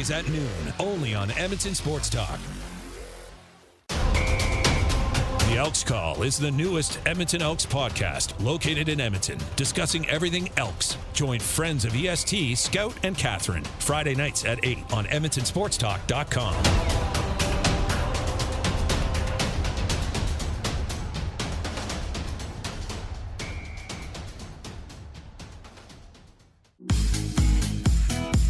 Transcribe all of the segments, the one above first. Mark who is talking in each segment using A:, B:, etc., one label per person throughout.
A: is at noon, only on Edmonton Sports Talk. The Elks Call is the newest Edmonton Elks podcast, located in Edmonton, discussing everything Elks. Join friends of EST, Scout and Catherine, Friday nights at 8 on EdmontonSportsTalk.com.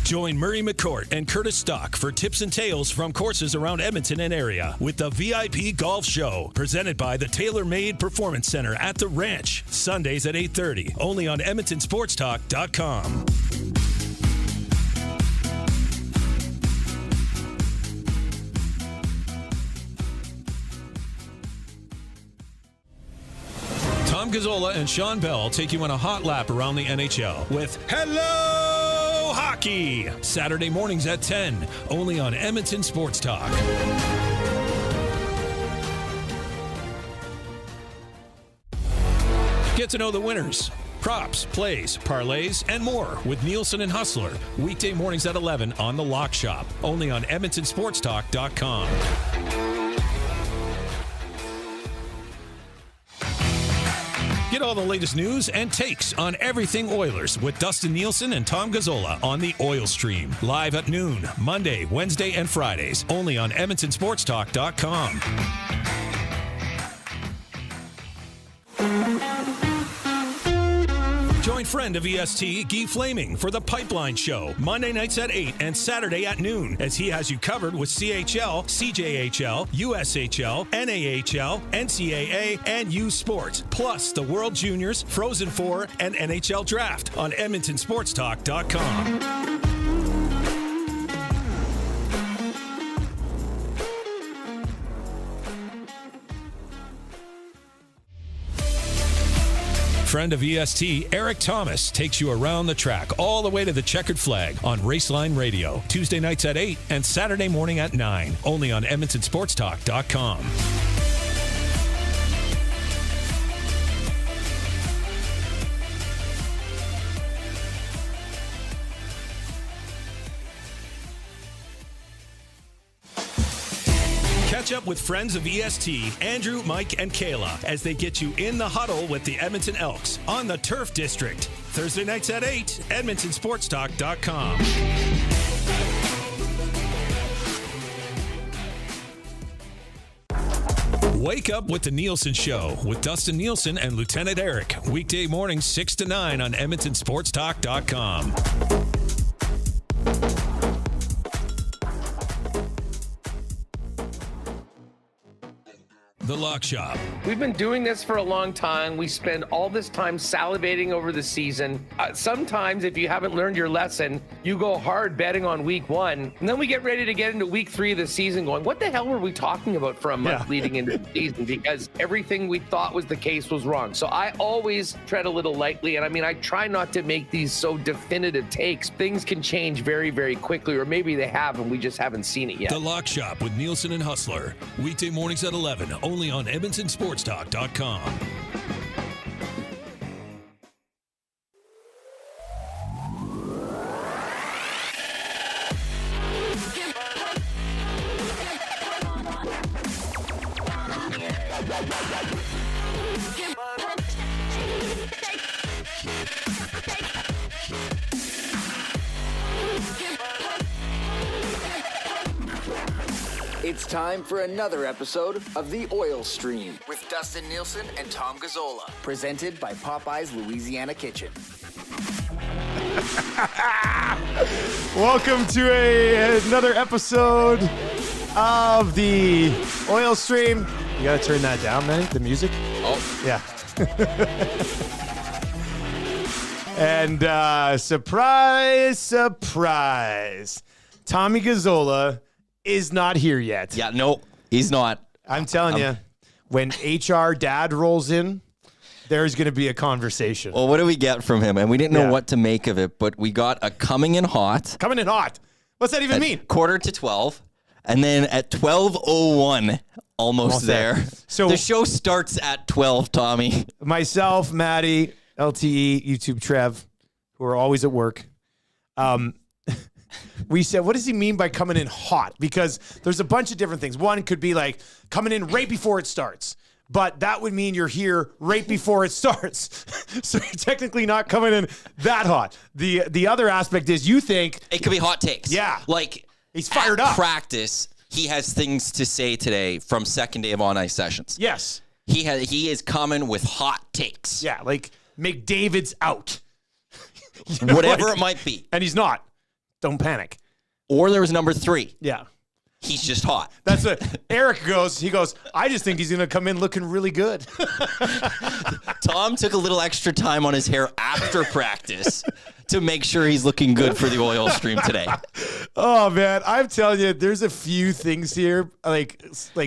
A: Join Murray McCourt and Curtis Stock for tips and tales from courses around Edmonton and area with the VIP Golf Show, presented by the Tailor Made Performance Center at the Ranch, Sundays at 8:30, only on EdmontonSportsTalk.com. Tom Gazzola and Sean Bell take you on a hot lap around the NHL with Hello Hockey, Saturday mornings at 10, only on Edmonton Sports Talk. Get to know the winners, props, plays, parlays, and more with Nielsen and Hustler, weekday mornings at 11 on The Lock Shop, only on EdmontonSportsTalk.com. Get all the latest news and takes on everything Oilers with Dustin Nielsen and Tom Gazzola on the Oil Stream. Live at noon, Monday, Wednesday, and Fridays. Only on EdmontonSportsTalk.com. Join friend of EST, Guy Flaming, for The Pipeline Show, Monday nights at 8 and Saturday at noon, as he has you covered with CHL, CJHL, USHL, NAHL, NCAA, and U Sports, plus the World Juniors, Frozen Four, and NHL Draft on EdmontonSportsTalk.com. Friend of EST, Eric Thomas, takes you around the track all the way to the checkered flag on Raceline Radio, Tuesday nights at 8 and Saturday morning at 9, only on EdmontonSportsTalk.com. Catch up with friends of EST, Andrew, Mike, and Kayla, as they get you in the huddle with the Edmonton Elks on the Turf District. Thursday nights at 8, EdmontonSportsTalk.com. Wake up with the Nielsen Show with Dustin Nielsen and Lieutenant Eric. Weekday mornings 6 to 9 on EdmontonSportsTalk.com. The Lock Shop.
B: We've been doing this for a long time. We spend all this time salivating over the season. Sometimes, if you haven't learned your lesson, you go hard betting on week one. And then we get ready to get into week 3 of the season going, what the hell were we talking about for a month leading into the season? Because everything we thought was the case was wrong. So I always tread a little lightly. And I mean, I try not to make these so definitive takes. Things can change very, very quickly, or maybe they have and we just haven't seen it yet.
A: The Lock Shop with Nielsen and Hustler. Weekday mornings at 11, only on EdmontonSportsTalk.com.
C: It's time for another episode of The Oil Stream with Dustin Nielsen and Tom Gazzola, presented by Popeye's Louisiana Kitchen.
D: Welcome to another episode of The Oil Stream. You gotta turn that down, man, the music.
B: Oh.
D: Yeah. And surprise, surprise, Tommy Gazzola is not here yet.
E: Yeah, no, he's not.
D: I'm telling you, when HR dad rolls in, there's going to be a conversation.
E: Well, what do we get from him? And we didn't know what to make of it, but we got a coming in hot.
D: Coming in hot. What's that even mean?
E: 11:45, and then at 12:01, almost there. So the show starts at 12, Tommy.
D: Myself, Maddie, LTE, YouTube Trev, who are always at work. we said, what does he mean by coming in hot? Because there's a bunch of different things. One could be like coming in right before it starts. But that would mean you're here right before it starts. So you're technically not coming in that hot. The other aspect is you think...
E: It could be hot takes.
D: Yeah.
E: Like,
D: he's fired up.
E: Practice, he has things to say today from second day of on-ice sessions.
D: Yes.
E: He is coming with hot takes.
D: Yeah, like McDavid's out.
E: Whatever it might be.
D: And he's not. Don't panic.
E: Or there was number 3.
D: Yeah.
E: He's just hot.
D: That's what Eric goes. He goes, I just think he's going to come in looking really good.
E: Tom took a little extra time on his hair after practice to make sure he's looking good for the oil stream today.
D: Oh, man. I'm telling you, there's a few things here. Like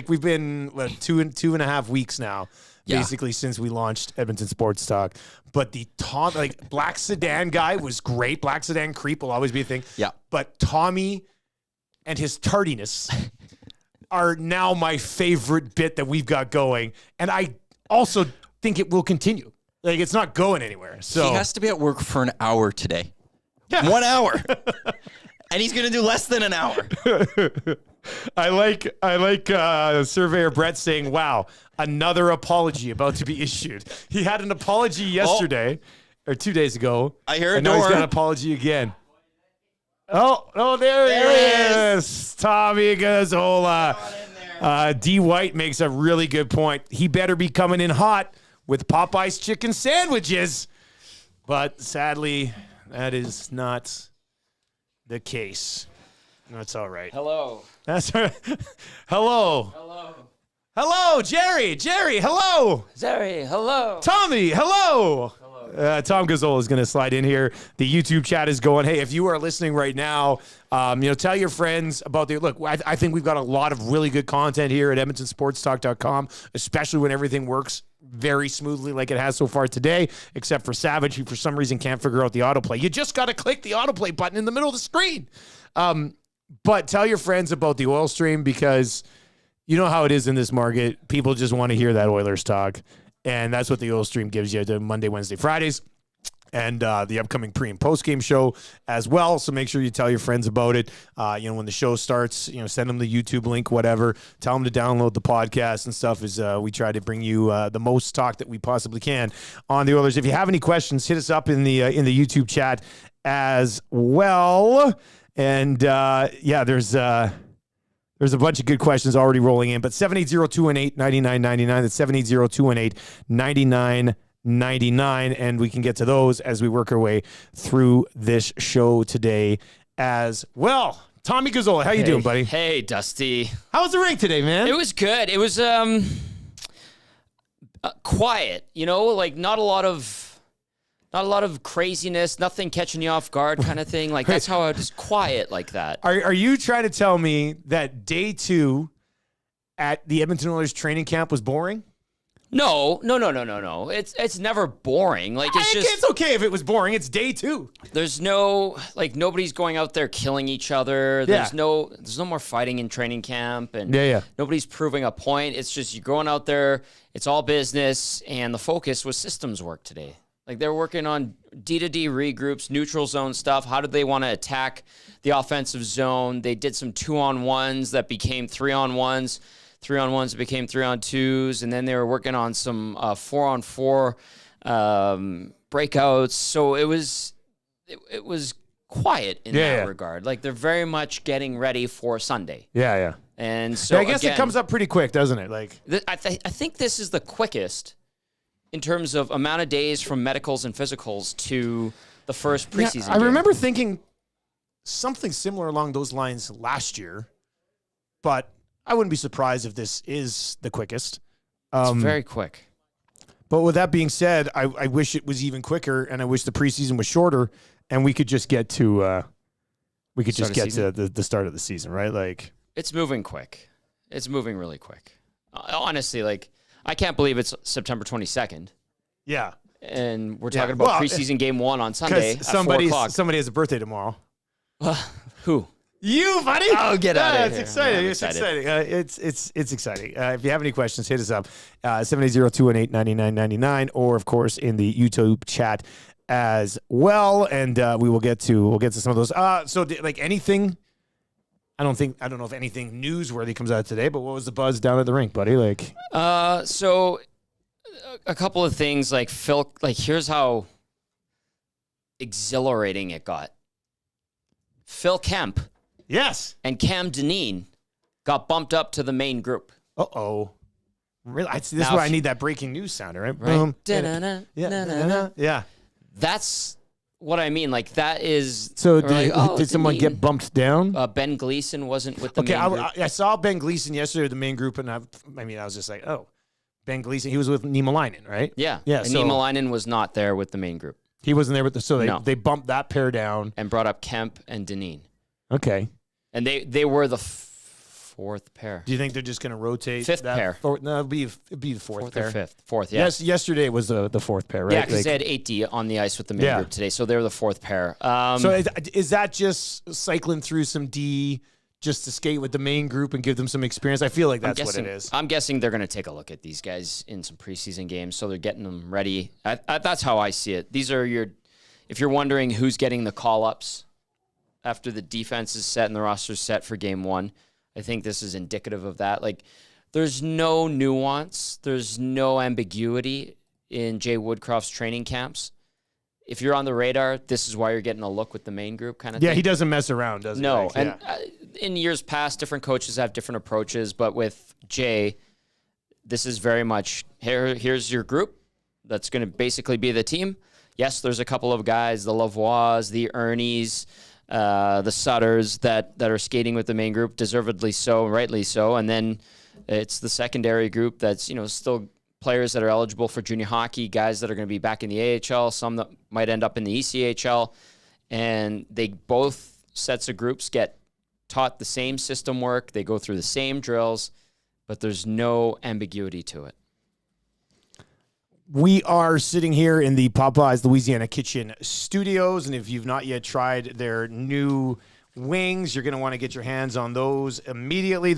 D: we've been two and a half weeks now, basically, since we launched Edmonton Sports Talk. But the Black Sedan guy was great. Black Sedan creep will always be a thing.
E: Yeah.
D: But Tommy and his tardiness are now my favorite bit that we've got going. And I also think it will continue. Like, it's not going anywhere. So
E: he has to be at work for an hour today.
D: Yeah.
E: 1 hour. And he's going to do less than an hour.
D: I like Surveyor Brett saying, wow, another apology about to be issued. He had an apology yesterday or 2 days ago.
E: I hear a
D: and now
E: door.
D: he's got an apology again. Oh, there he is. Tommy Gazzola. D. White makes a really good point. He better be coming in hot with Popeye's chicken sandwiches. But sadly, that is not the case. That's all right.
F: Hello.
D: That's all right. Hello.
F: Hello.
D: Hello, Jerry. Jerry, hello.
F: Jerry, hello.
D: Tommy, hello. Tom Gazzola is going to slide in here. The YouTube chat is going. Hey, if you are listening right now, tell your friends about the look. I think we've got a lot of really good content here at EdmontonSportsTalk.com, especially when everything works very smoothly like it has so far today, except for Savage, who for some reason can't figure out the autoplay. You just got to click the autoplay button in the middle of the screen. But tell your friends about the oil stream, because you know how it is in this market. People just want to hear that Oilers talk. And that's what the oil stream gives you, the Monday, Wednesday, Fridays, and the upcoming pre and post game show as well. So make sure you tell your friends about it. When the show starts, send them the YouTube link, whatever. Tell them to download the podcast and stuff. As we try to bring you the most talk that we possibly can on the Oilers. If you have any questions, hit us up in the YouTube chat as well. And there's a bunch of good questions already rolling in, but 780-218-9999. That's 780-218-9999. And we can get to those as we work our way through this show today as well. Tommy Gazzola, how you doing, buddy?
F: Hey, Dusty.
D: How was the rink today, man?
F: It was good. It was quiet, like not a lot of craziness, nothing catching you off guard kind of thing. Like, that's how I was quiet like that.
D: Are you trying to tell me that day 2 at the Edmonton Oilers training camp was boring?
F: No. It's never boring. Like,
D: it's okay if it was boring. It's day 2.
F: There's no, nobody's going out there killing each other. There's no more fighting in training camp, and nobody's proving a point. It's just you're going out there. It's all business, and the focus was systems work today. Like, they're working on D-to-D regroups, neutral zone stuff. How did they want to attack the offensive zone? They did some 2-on-1s that became 3-on-1s. 3-on-1s that became 3-on-2s. And then they were working on some 4-on-4 breakouts. So it was quiet in that regard. Like, they're very much getting ready for Sunday.
D: Yeah.
F: And so
D: I guess it comes up pretty quick, doesn't it? Like,
F: I think this is the quickest in terms of amount of days from medicals and physicals to the first preseason game.
D: I remember thinking something similar along those lines last year, but I wouldn't be surprised if this is the quickest.
F: It's very quick.
D: But with that being said, I wish it was even quicker, and I wish the preseason was shorter, and we could just get to the start of the season, right? Like,
F: it's moving quick. It's moving really quick. Honestly, I can't believe it's September 22nd.
D: Yeah.
F: And we're talking about preseason game 1 on Sunday at 4 o'clock.
D: Somebody has a birthday tomorrow.
F: Who?
D: You, buddy.
F: Oh, get out of here.
D: It's exciting. It's exciting. It's exciting. If you have any questions, hit us up. 780-218-9999, or, of course, in the YouTube chat as well, and we'll get to some of those. So like anything, I don't know if anything newsworthy comes out today, but what was the buzz down at the rink, buddy? Like,
F: so a couple of things, like Phil, like here's how exhilarating it got. Phil Kemp,
D: yes,
F: and Cam Dineen got bumped up to the main group.
D: Uh-oh. Really? This is why I need that breaking news sounder, right? Boom. Yeah.
F: That's what I mean. Like, that is...
D: So did someone get bumped down?
F: Ben Gleason wasn't with the main group.
D: I saw Ben Gleason yesterday with the main group, and I was just like, oh, Ben Gleason. He was with Niemelainen, right?
F: Yeah.
D: Yeah.
F: And Niemelainen was not there with the main group.
D: He wasn't there with they bumped that pair down.
F: And brought up Kemp and Dineen.
D: Okay.
F: And they were the fourth pair.
D: Do you think they're just going to rotate?
F: Fifth pair.
D: No, it'd be the fourth pair.
F: Or fifth. Fourth, yeah.
D: Yes, yesterday was the fourth pair, right?
F: Yeah, because they had 8D on the ice with the main group today, so they're the fourth pair.
D: So is that just cycling through some D just to skate with the main group and give them some experience? I feel like that's what it is.
F: I'm guessing they're going to take a look at these guys in some preseason games, so they're getting them ready. That's how I see it. These are if you're wondering who's getting the call-ups after the defense is set and the roster's set for game one, I think this is indicative of that. Like, there's no nuance. There's no ambiguity in Jay Woodcroft's training camps. If you're on the radar, this is why you're getting a look with the main group kind of thing.
D: Yeah, he doesn't mess around, does he?
F: No, and in years past, different coaches have different approaches, but with Jay, this is very much, here's your group that's going to basically be the team. Yes, there's a couple of guys, the Lavois, the Ernies, the Sutters that are skating with the main group, deservedly so, rightly so. And then it's the secondary group that's, still players that are eligible for junior hockey, guys that are going to be back in the AHL, some that might end up in the ECHL. And they both sets of groups get taught the same system work. They go through the same drills, but there's no ambiguity to it.
D: We are sitting here in the Popeyes Louisiana Kitchen studios, and if you've not yet tried their new wings, you're going to want to get your hands on those immediately.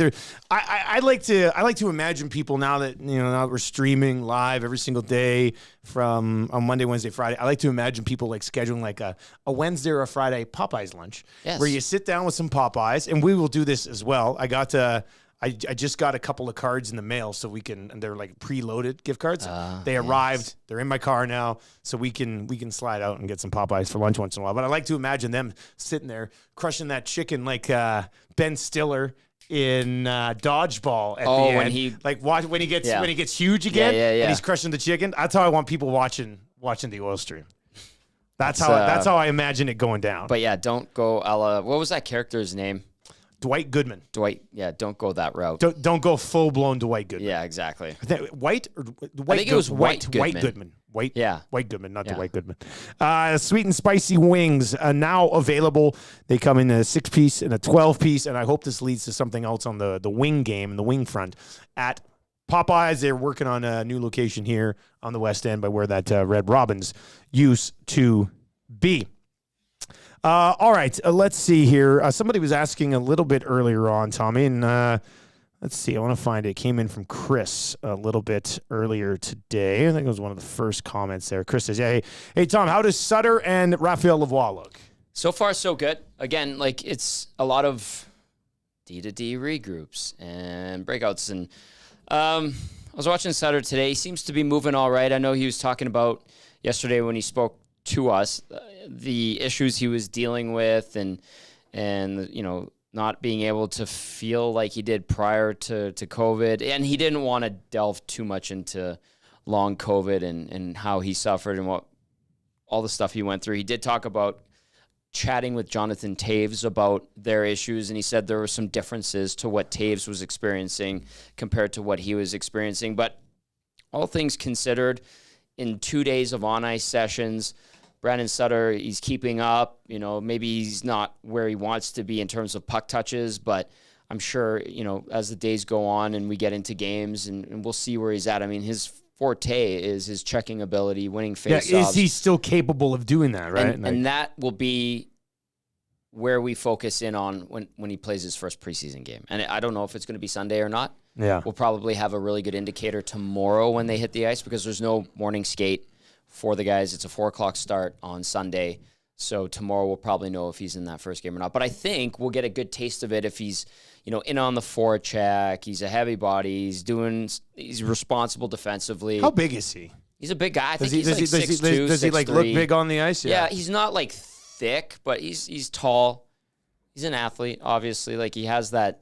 D: I like to imagine people now that now that we're streaming live every single day from on Monday, Wednesday, Friday. I like to imagine people like scheduling like a Wednesday or a Friday Popeyes lunch, where you sit down with some Popeyes, and we will do this as well. I just got a couple of cards in the mail, so and they're like preloaded gift cards. They arrived. They're in my car now, so we can slide out and get some Popeyes for lunch once in a while. But I like to imagine them sitting there crushing that chicken like Ben Stiller in Dodgeball at the end. When he gets huge again and he's crushing the chicken. That's how I want people watching the oil stream. That's how I imagine it going down.
F: But yeah, don't go a la, what was that character's name?
D: Dwight Goodman.
F: Don't go that route.
D: Don't go full blown Dwight Goodman.
F: Yeah, exactly.
D: White.
F: I think it was White
D: Goodman. White Goodman, not Dwight Goodman. Sweet and spicy wings now available. They come in a 6-piece and a 12-piece, and I hope this leads to something else on the wing game and the wing front at Popeyes. They're working on a new location here on the West End by where that Red Robins used to be. All right, let's see here. Somebody was asking a little bit earlier on, Tommy, and let's see. I want to find it. It came in from Chris a little bit earlier today. I think it was one of the first comments there. Chris says, hey, Tom, how does Sutter and Raphael Lavoie look?
F: So far, so good. Again, it's a lot of D-to-D regroups and breakouts. And I was watching Sutter today. He seems to be moving all right. I know he was talking about yesterday when he spoke to us, the issues he was dealing with and not being able to feel like he did prior to COVID. And he didn't want to delve too much into long COVID and how he suffered and what all the stuff he went through. He did talk about chatting with Jonathan Taves about their issues, and he said there were some differences to what Taves was experiencing compared to what he was experiencing. But all things considered, in 2 days of on-ice sessions, Brandon Sutter, he's keeping up. Maybe he's not where he wants to be in terms of puck touches, but I'm sure, as the days go on and we get into games and we'll see where he's at. I mean, his forte is his checking ability, winning faceoffs.
D: Yeah, is he still capable of doing that, right?
F: And that will be where we focus in on when he plays his first preseason game. And I don't know if it's going to be Sunday or not.
D: Yeah.
F: We'll probably have a really good indicator tomorrow when they hit the ice because there's no morning skate for the guys. It's a 4:00 start on Sunday. So tomorrow we'll probably know if he's in that first game or not. But I think we'll get a good taste of it if he's, in on the forecheck. He's a heavy body. He's responsible defensively.
D: How big is he?
F: He's a big guy. I think
D: he's
F: 6'2",
D: does he look big on the ice?
F: Yeah, he's not thick, but he's tall. He's an athlete, obviously. He has that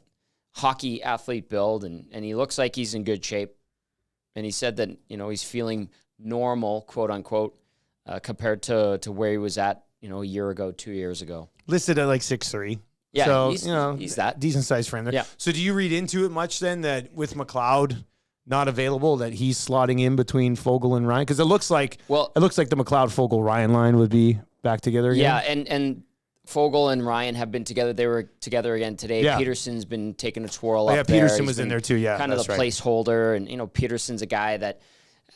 F: hockey athlete build, and he looks like he's in good shape. And he said that, he's feeling normal, quote unquote, compared to where he was at, a year ago, 2 years ago.
D: Listed at 6'3".
F: Yeah,
D: so,
F: he's that
D: decent sized frame there.
F: Yeah.
D: So do you read into it much then that with McLeod not available, that he's slotting in between Foegele and Ryan? Because it looks like the McLeod-Foegele-Ryan line would be back together again.
F: Yeah, and Foegele and Ryan have been together. They were together again today.
D: Yeah.
F: Peterson's been taking a twirl up there.
D: Peterson was in there too,
F: kind of the placeholder. And, Peterson's a guy that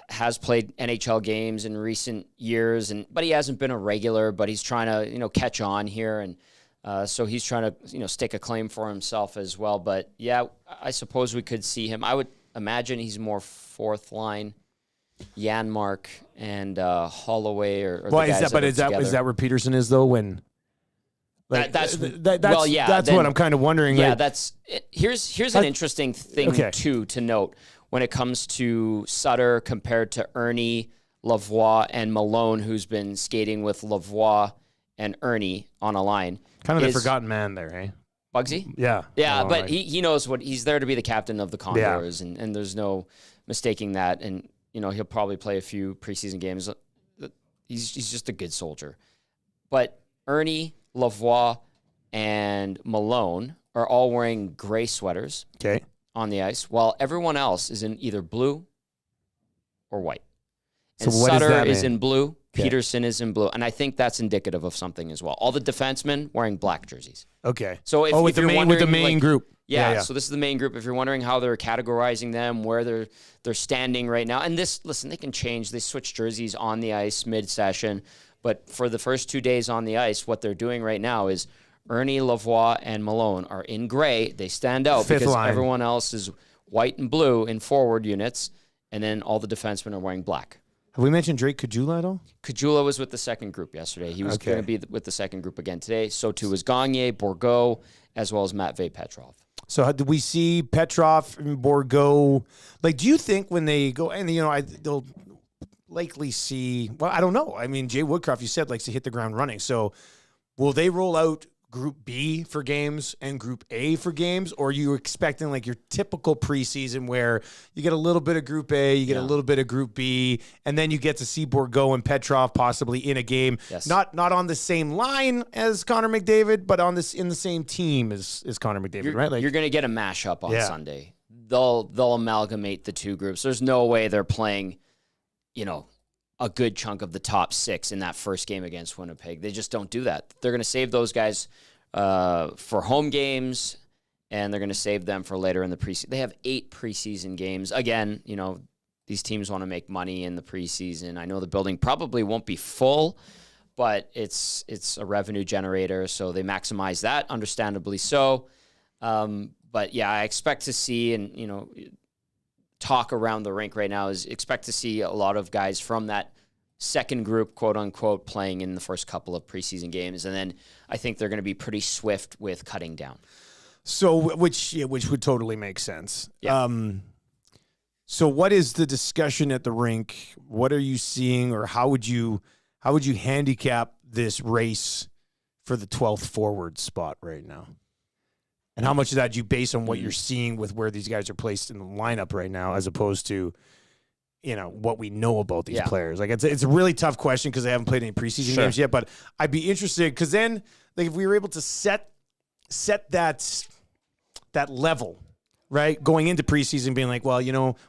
F: has played NHL games in recent years, but he hasn't been a regular, but he's trying to, catch on here. And so he's trying to, stake a claim for himself as well. But, yeah, I suppose we could see him. I would imagine he's more fourth line. Janmark and Holloway or the guys
D: is that where Peterson is, though, when...
F: that's
D: what I'm kind of wondering.
F: Yeah, that's it. Here's an interesting thing too to note when it comes to Sutter compared to Ernie, Lavoie, and Malone, who's been skating with Lavoie and Ernie on a line.
D: Kind of the forgotten man there, eh?
F: Bugsy?
D: Yeah.
F: Yeah, but he knows he's there to be the captain of the Condors, and there's no mistaking that. And he'll probably play a few preseason games. He's just a good soldier. But Ernie, Lavoie, and Malone are all wearing gray sweaters on the ice, while everyone else is in either blue or white. And Sutter is in blue, Peterson is in blue, and I think that's indicative of something as well. All the defensemen wearing black jerseys.
D: Okay.
F: So if you're wondering,
D: with the main group.
F: Yeah, so this is the main group. If you're wondering how they're categorizing them, where they're standing right now, and they can change. They switch jerseys on the ice mid-session. But for the first 2 days on the ice, what they're doing right now is Ernie, Lavoie, and Malone are in gray. They stand out because everyone else is white and blue in forward units, and then all the defensemen are wearing black.
D: Have we mentioned Drake Caggiula at all?
F: Caggiula was with the second group yesterday. He was going to be with the second group again today. So too was Gagner, Bourgault, as well as Matvei Petrov.
D: So did we see Petrov and Bourgault? Do you think when they go, and they'll likely see, well, I don't know. I mean, Jay Woodcroft, you said, likes to hit the ground running. So will they roll out Group B for games and Group A for games? Or are you expecting your typical preseason where you get a little bit of Group A, you get a little bit of Group B, and then you get to see Bourgault and Petrov possibly in a game, not on the same line as Connor McDavid, but in the same team as Connor McDavid, right?
F: You're going to get a mashup on Sunday. They'll amalgamate the two groups. There's no way they're playing a good chunk of the top six in that first game against Winnipeg. They just don't do that. They're going to save those guys for home games, and they're going to save them for later in the preseason. They have 8 preseason games. Again, these teams want to make money in the preseason. I know the building probably won't be full, but it's a revenue generator, so they maximize that, understandably so. But yeah, I expect to see, and talk around the rink right now is expect to see a lot of guys from that second group, quote unquote, playing in the first couple of preseason games. And then I think they're going to be pretty swift with cutting down.
D: So, which would totally make sense.
F: Yeah.
D: So what is the discussion at the rink? What are you seeing, or how would you handicap this race for the 12th forward spot right now? And how much of that do you base on what you're seeing with where these guys are placed in the lineup right now, as opposed to, what we know about these players? It's a really tough question because they haven't played any preseason games yet. But I'd be interested because then, if we were able to set that level, right, going into preseason, being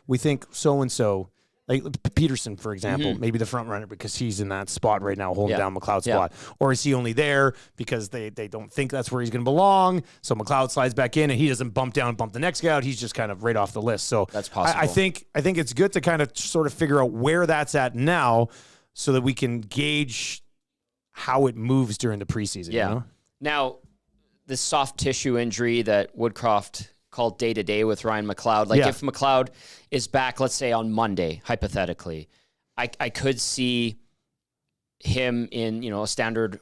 D: we think so and so. Like Peterson, for example, maybe the front runner because he's in that spot right now, holding down McLeod's spot. Or is he only there because they don't think that's where he's going to belong? So McLeod slides back in and he doesn't bump the next guy out. He's just kind of right off the list. So
F: that's possible.
D: I think it's good to kind of sort of figure out where that's at now so that we can gauge how it moves during the preseason. Yeah.
F: Now, this soft tissue injury that Woodcroft called day-to-day with Ryan McLeod. If McLeod is back, let's say on Monday, hypothetically, I could see him in, a standard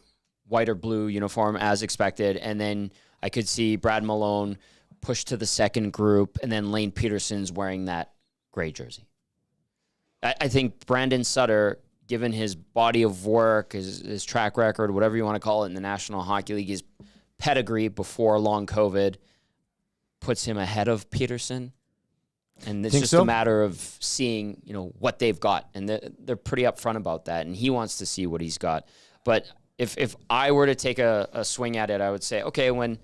F: white or blue uniform as expected, and then I could see Brad Malone push to the second group, and then Lane Peterson's wearing that gray jersey. I think Brandon Sutter, given his body of work, his track record, whatever you want to call it in the National Hockey League, his pedigree before long COVID, puts him ahead of Peterson. And it's just a matter of seeing, what they've got. And they're pretty upfront about that. And he wants to see what he's got. But if I were to take a swing at it, I would say, okay, when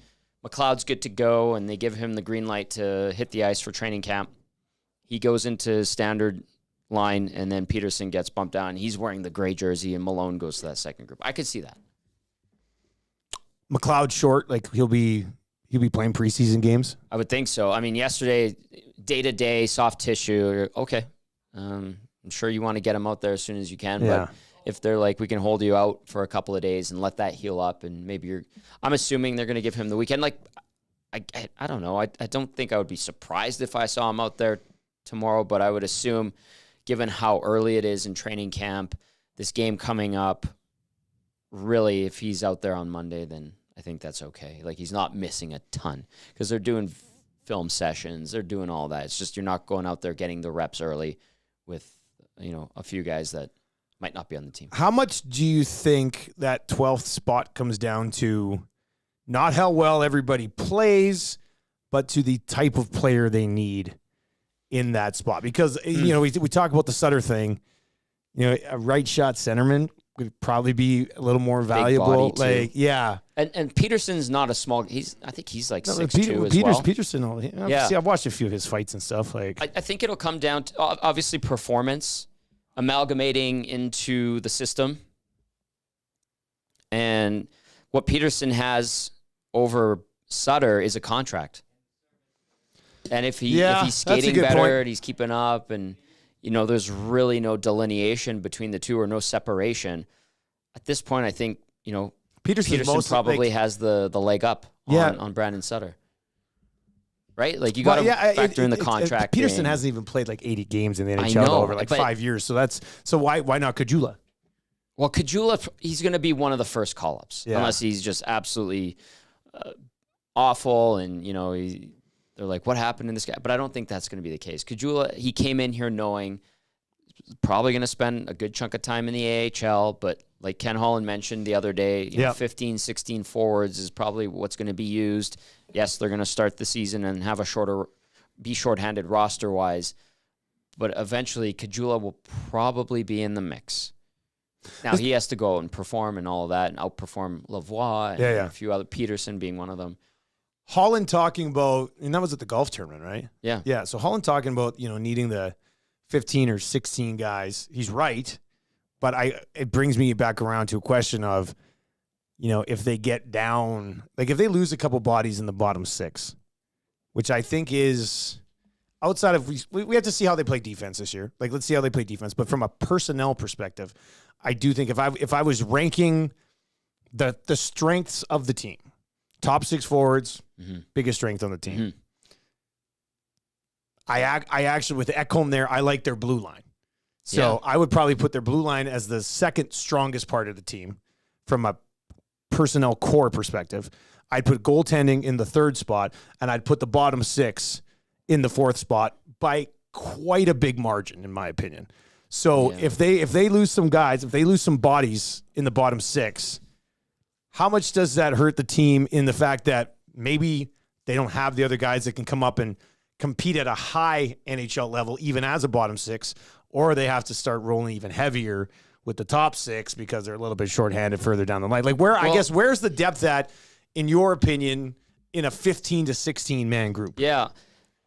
F: McLeod's good to go and they give him the green light to hit the ice for training camp, he goes into standard line, and then Peterson gets bumped down. He's wearing the gray jersey, and Malone goes to that second group. I could see that.
D: McLeod short, like he'll be playing preseason games?
F: I would think so. I mean, yesterday, day-to-day, soft tissue, okay. I'm sure you want to get him out there as soon as you can, but if they're like, we can hold you out for a couple of days and let that heal up, and maybe I'm assuming they're going to give him the weekend. Like, I don't know. I don't think I would be surprised if I saw him out there tomorrow, but I would assume, given how early it is in training camp, this game coming up, really, if he's out there on Monday, then I think that's okay. Like, he's not missing a ton because they're doing film sessions. They're doing all that. It's just you're not going out there getting the reps early with, a few guys that might not be on the team.
D: How much do you think that 12th spot comes down to not how well everybody plays, but to the type of player they need in that spot? Because, we talk about the Sutter thing, a right shot centerman would probably be a little more valuable. Like, yeah.
F: And Peterson's not a small. I think he's like 6'2" as well.
D: Peterson. Yeah. See, I've watched a few of his fights and stuff. Like,
F: I think it'll come down to obviously performance, amalgamating into the system, and what Peterson has over Sutter is a contract. And if he's skating better and he's keeping up, and there's really no delineation between the two or no separation. At this point, I think, Peterson probably has the leg up on Brandon Sutter. Right? Like, you got to factor in the contract.
D: Peterson hasn't even played like 80 games in the NHL over like 5 years. So why not Kajula?
F: Well, Kajula, he's going to be one of the first call-ups unless he's just absolutely awful and, they're like, what happened in this guy? But I don't think that's going to be the case. Kajula, he came in here knowing probably going to spend a good chunk of time in the AHL, but like Ken Holland mentioned the other day, 15, 16 forwards is probably what's going to be used. Yes, they're going to start the season and have be shorthanded roster-wise, but eventually Kajula will probably be in the mix. Now, he has to go and perform and all of that and outperform Lavoie and a few other, Peterson being one of them.
D: Holland talking about, and that was at the golf tournament, right?
F: Yeah.
D: Yeah. So Holland talking about, needing the 15 or 16 guys. He's right. But it brings me back around to a question of, if they get down, like if they lose a couple bodies in the bottom six, which I think is outside of, we have to see how they play defense this year. Like, let's see how they play defense. But from a personnel perspective, I do think if I was ranking the strengths of the team, top six forwards, biggest strength on the team. Mm-hmm. I actually, with Ekholm there, I like their blue line. So I would probably put their blue line as the second strongest part of the team from a personnel core perspective. I'd put goaltending in the third spot, and I'd put the bottom six in the fourth spot by quite a big margin, in my opinion. So if they lose some guys, if they lose some bodies in the bottom six, how much does that hurt the team in the fact that maybe they don't have the other guys that can come up and compete at a high NHL level, even as a bottom six, or they have to start rolling even heavier with the top six because they're a little bit shorthanded further down the line? Like, where's the depth at, in your opinion, in a 15 to 16 man group?
F: Yeah.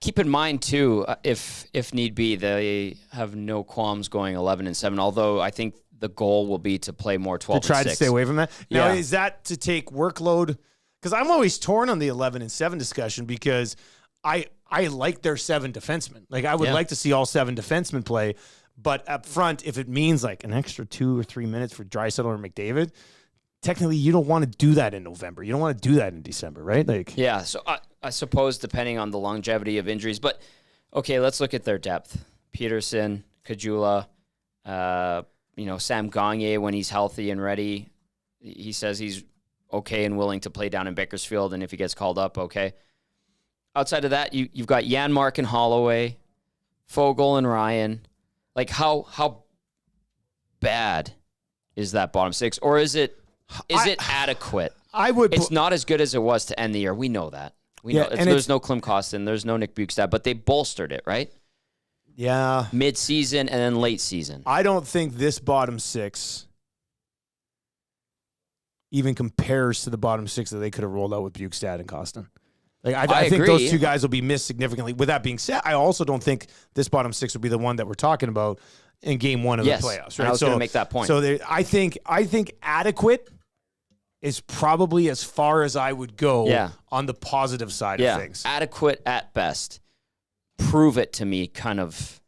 F: Keep in mind, too, if need be, they have no qualms going 11-7, although I think the goal will be to play more 12-6.
D: To try to stay away from that? Now, is that to take workload? Because I'm always torn on the 11-7 discussion because I like their 7 defensemen. Like, I would like to see all 7 defensemen play, but up front, if it means like an extra 2 or 3 minutes for Draisaitl or McDavid, technically you don't want to do that in November. You don't want to do that in December, right? Like,
F: yeah, so I suppose depending on the longevity of injuries. But, okay, let's look at their depth. Peterson, Kajula, Sam Gagner, when he's healthy and ready, he says he's okay and willing to play down in Bakersfield, and if he gets called up, okay. Outside of that, you've got Janmark and Holloway, Fogle and Ryan. Like, how bad is that bottom six? Or is it adequate? It's not as good as it was to end the year. We know that. There's no Klim Kostin, there's no Nick Bukestad, but they bolstered it, right?
D: Yeah.
F: Mid-season and then late season.
D: I don't think this bottom six even compares to the bottom six that they could have rolled out with Bukestad and Kostin. Like I think those two guys will be missed significantly. With that being said, I also don't think this bottom six will be the one that we're talking about in game one of the playoffs. Right?
F: I was going to make that point.
D: So I think adequate is probably as far as I would go on the positive side of things.
F: Adequate at best. Prove it to me kind of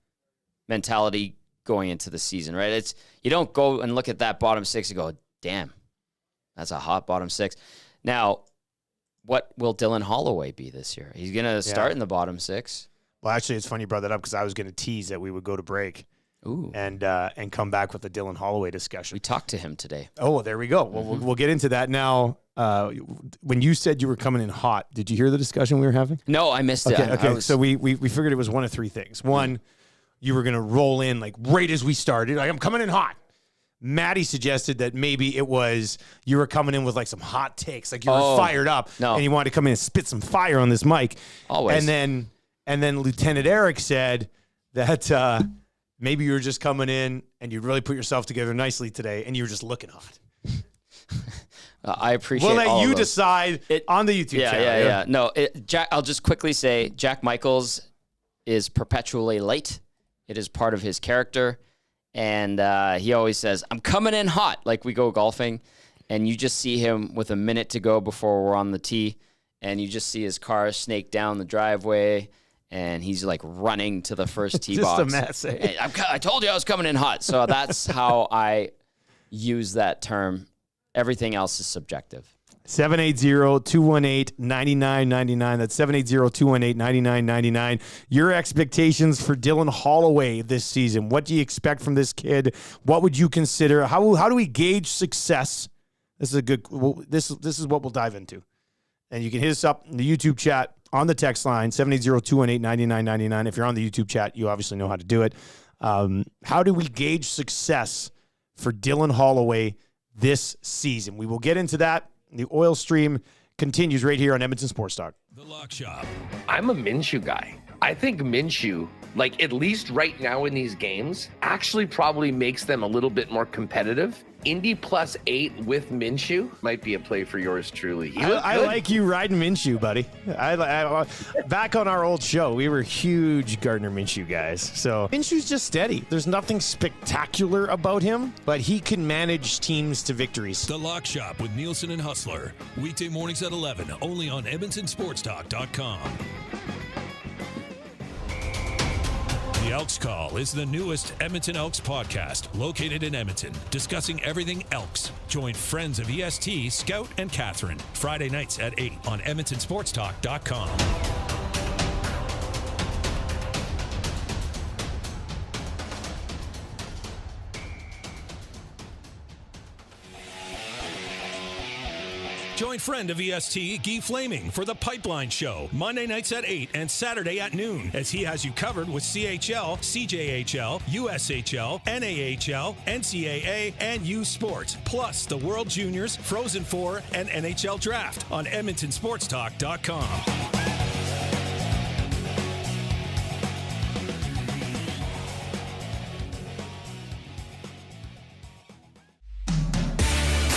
F: mentality going into the season, right? It's you don't go and look at that bottom six and go, damn, that's a hot bottom six. Now, what will Dylan Holloway be this year? He's going to start in the bottom six.
D: Well, actually, it's funny you brought that up because I was going to tease that we would go to break and come back with the Dylan Holloway discussion.
F: We talked to him today.
D: Oh, there we go. Well, we'll get into that now. When you said you were coming in hot, did you hear the discussion we were having?
F: No, I missed it.
D: Okay. So we figured it was one of three things. One, you were going to roll in like right as we started. Like, I'm coming in hot. Maddie suggested that maybe it was you were coming in with like some hot takes, like you were fired up, and you wanted to come in and spit some fire on this mic.
F: Always.
D: And then Lieutenant Eric said that maybe you were just coming in and you really put yourself together nicely today, and you were just looking hot.
F: I appreciate.
D: We'll let you decide on the YouTube channel.
F: Yeah. No, Jack. I'll just quickly say Jack Michaels is perpetually late. It is part of his character. And he always says, I'm coming in hot, like we go golfing. And you just see him with a minute to go before we're on the tee. And you just see his car snake down the driveway. And he's like running to the first tee box.
D: Just a mess. Eh?
F: I told you I was coming in hot. So that's how I use that term. Everything else is subjective.
D: 780-218-9999. That's 780-218-9999. Your expectations for Dylan Holloway this season. What do you expect from this kid? What would you consider? How do we gauge success? This is a good. This is what we'll dive into. And you can hit us up in the YouTube chat on the text line 780-218-9999. If you're on the YouTube chat, you obviously know how to do it. How do we gauge success for Dylan Holloway this season? We will get into that. The oil stream continues right here on Edmonton Sports Talk.
A: The Lock Shop.
B: I'm a Minshew guy. I think Minshew, like at least right now in these games, actually probably makes them a little bit more competitive. Indy +8 with Minshew might be a play for yours truly.
D: I like you riding Minshew, buddy. I back on our old show, we were huge Gardner Minshew guys. So Minshew's just steady. There's nothing spectacular about him, but he can manage teams to victories.
A: The Lock Shop with Nielsen and Hustler. Weekday mornings at 11, only on EdmontonSportsTalk.com. The Elks Call is the newest Edmonton Elks podcast located in Edmonton, discussing everything Elks. Join friends of EST, Scout and Catherine, Friday nights at 8 on EdmontonSportsTalk.com. Join friend of EST, Guy Flaming, for the Pipeline Show, Monday nights at 8 and Saturday at noon, as he has you covered with CHL, CJHL, USHL, NAHL, NCAA, and U Sports, plus the World Juniors, Frozen Four, and NHL Draft on EdmontonSportsTalk.com.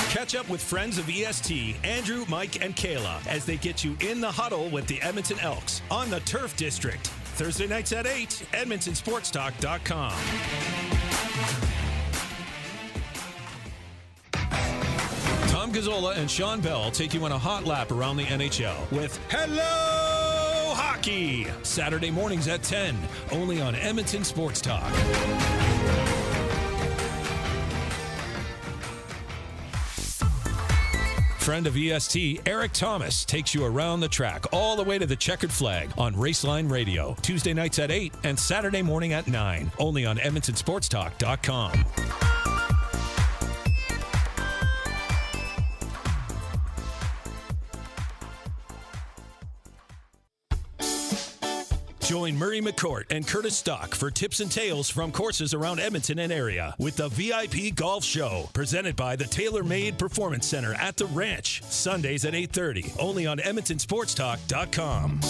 A: Catch up with friends of EST, Andrew, Mike, and Kayla, as they get you in the huddle with the Edmonton Elks on the Turf District. Thursday nights at 8, EdmontonSportsTalk.com. Tom Gazzola and Sean Bell take you on a hot lap around the NHL with Hello Hockey, Saturday mornings at 10, only on Edmonton Sports Talk. friend of EST, Eric Thomas, takes you around the track all the way to the checkered flag on Raceline Radio. Tuesday nights at 8 and Saturday morning at 9. Only on EdmontonSportsTalk.com. Join Murray McCourt and Curtis Stock for tips and tales from courses around Edmonton and area with the VIP Golf Show, presented by the Tailor Made Performance Center at the Ranch, Sundays at 8:30, only on EdmontonSportsTalk.com.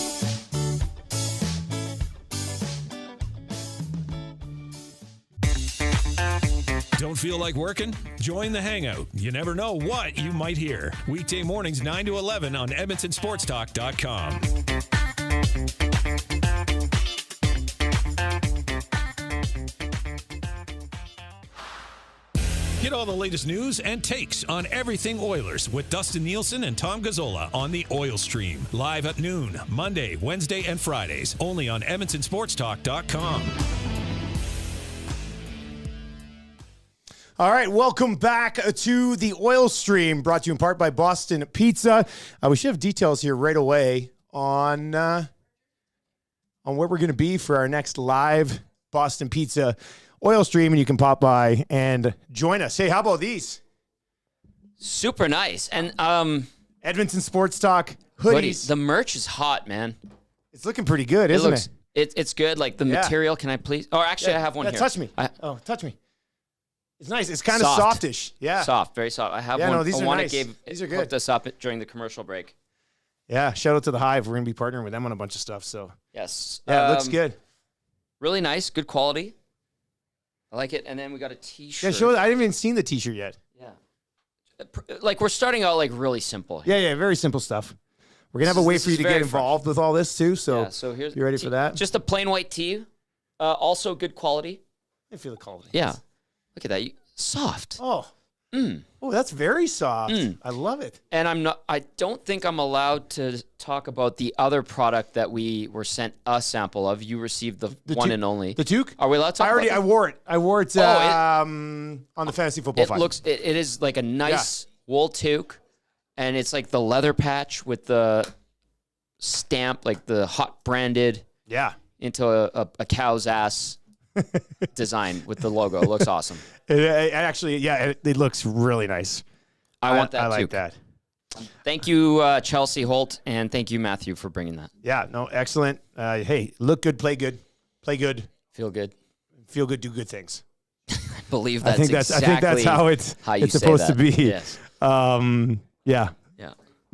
A: Don't feel like working? Join the Hangout. You never know what you might hear. Weekday mornings 9 to 11 on EdmontonSportsTalk.com. Get all the latest news and takes on everything Oilers with Dustin Nielsen and Tom Gazzola on the Oil Stream. Live at noon, Monday, Wednesday, and Fridays. Only on EdmontonSportsTalk.com.
D: All right, welcome back to the Oil Stream, brought to you in part by Boston Pizza. We should have details here right away on where we're going to be for our next live Boston Pizza Oil Stream, and you can pop by and join us. Hey, how about these?
F: Super nice. And
D: Edmonton Sports Talk hoodies.
F: The merch is hot, man.
D: It's looking pretty good, isn't it?
F: It's good. Like the material, can I please? Oh, actually, I have one here.
D: Touch me. Touch me. It's nice. It's kind of softish. Yeah.
F: Soft, very soft. I have one.
D: No, these are nice.
F: These are good. Hooked us up during the commercial break.
D: Yeah, shout out to the Hive. We're going to be partnering with them on a bunch of stuff. So
F: yes.
D: Yeah, it looks good.
F: Really nice. Good quality. I like it. And then we got a T-shirt.
D: Yeah, I haven't even seen the T-shirt yet.
F: Yeah. Like, we're starting out, like, really simple.
D: Yeah, very simple stuff. We're going to have a way for you to get involved with all this, too. So,
F: here's
D: you ready for that?
F: Just a plain white tee. Also good quality.
D: I feel the quality.
F: Yeah. Look at that. Soft.
D: Oh. Oh, that's very soft. I love it.
F: And I don't think I'm allowed to talk about the other product that we were sent a sample of. You received the one and only.
D: The toque?
F: Are we allowed to talk about
D: I wore it. I wore it on the Fantasy Football 5.
F: It is like a nice wool toque, and it's like the leather patch with the stamp, like the hot branded into a cow's ass design with the logo. It looks awesome.
D: It looks really nice.
F: I want that
D: I
F: too.
D: like that.
F: Thank you, Chelsea Holt, and thank you, Matthew, for bringing that.
D: Yeah, no, excellent. Hey, look good, play good,
F: feel good,
D: do good things.
F: I believe that's
D: I think that's how it's supposed to be.
F: Yes.
D: Yeah.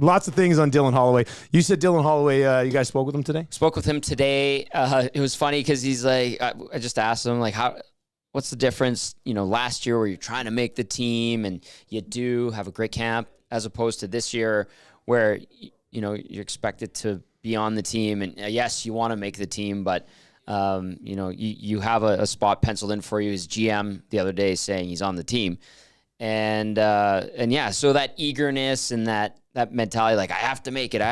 D: Lots of things on Dylan Holloway. You said Dylan Holloway, you guys spoke with him today?
F: Spoke with him today. It was funny because he's like, I just asked him, like, what's the difference, last year where you're trying to make the team and you do have a great camp as opposed to this year where, you're expected to be on the team. And yes, you want to make the team, but, you have a spot penciled in for you. His GM the other day saying he's on the team. And so that eagerness and that mentality, like, I have to make it.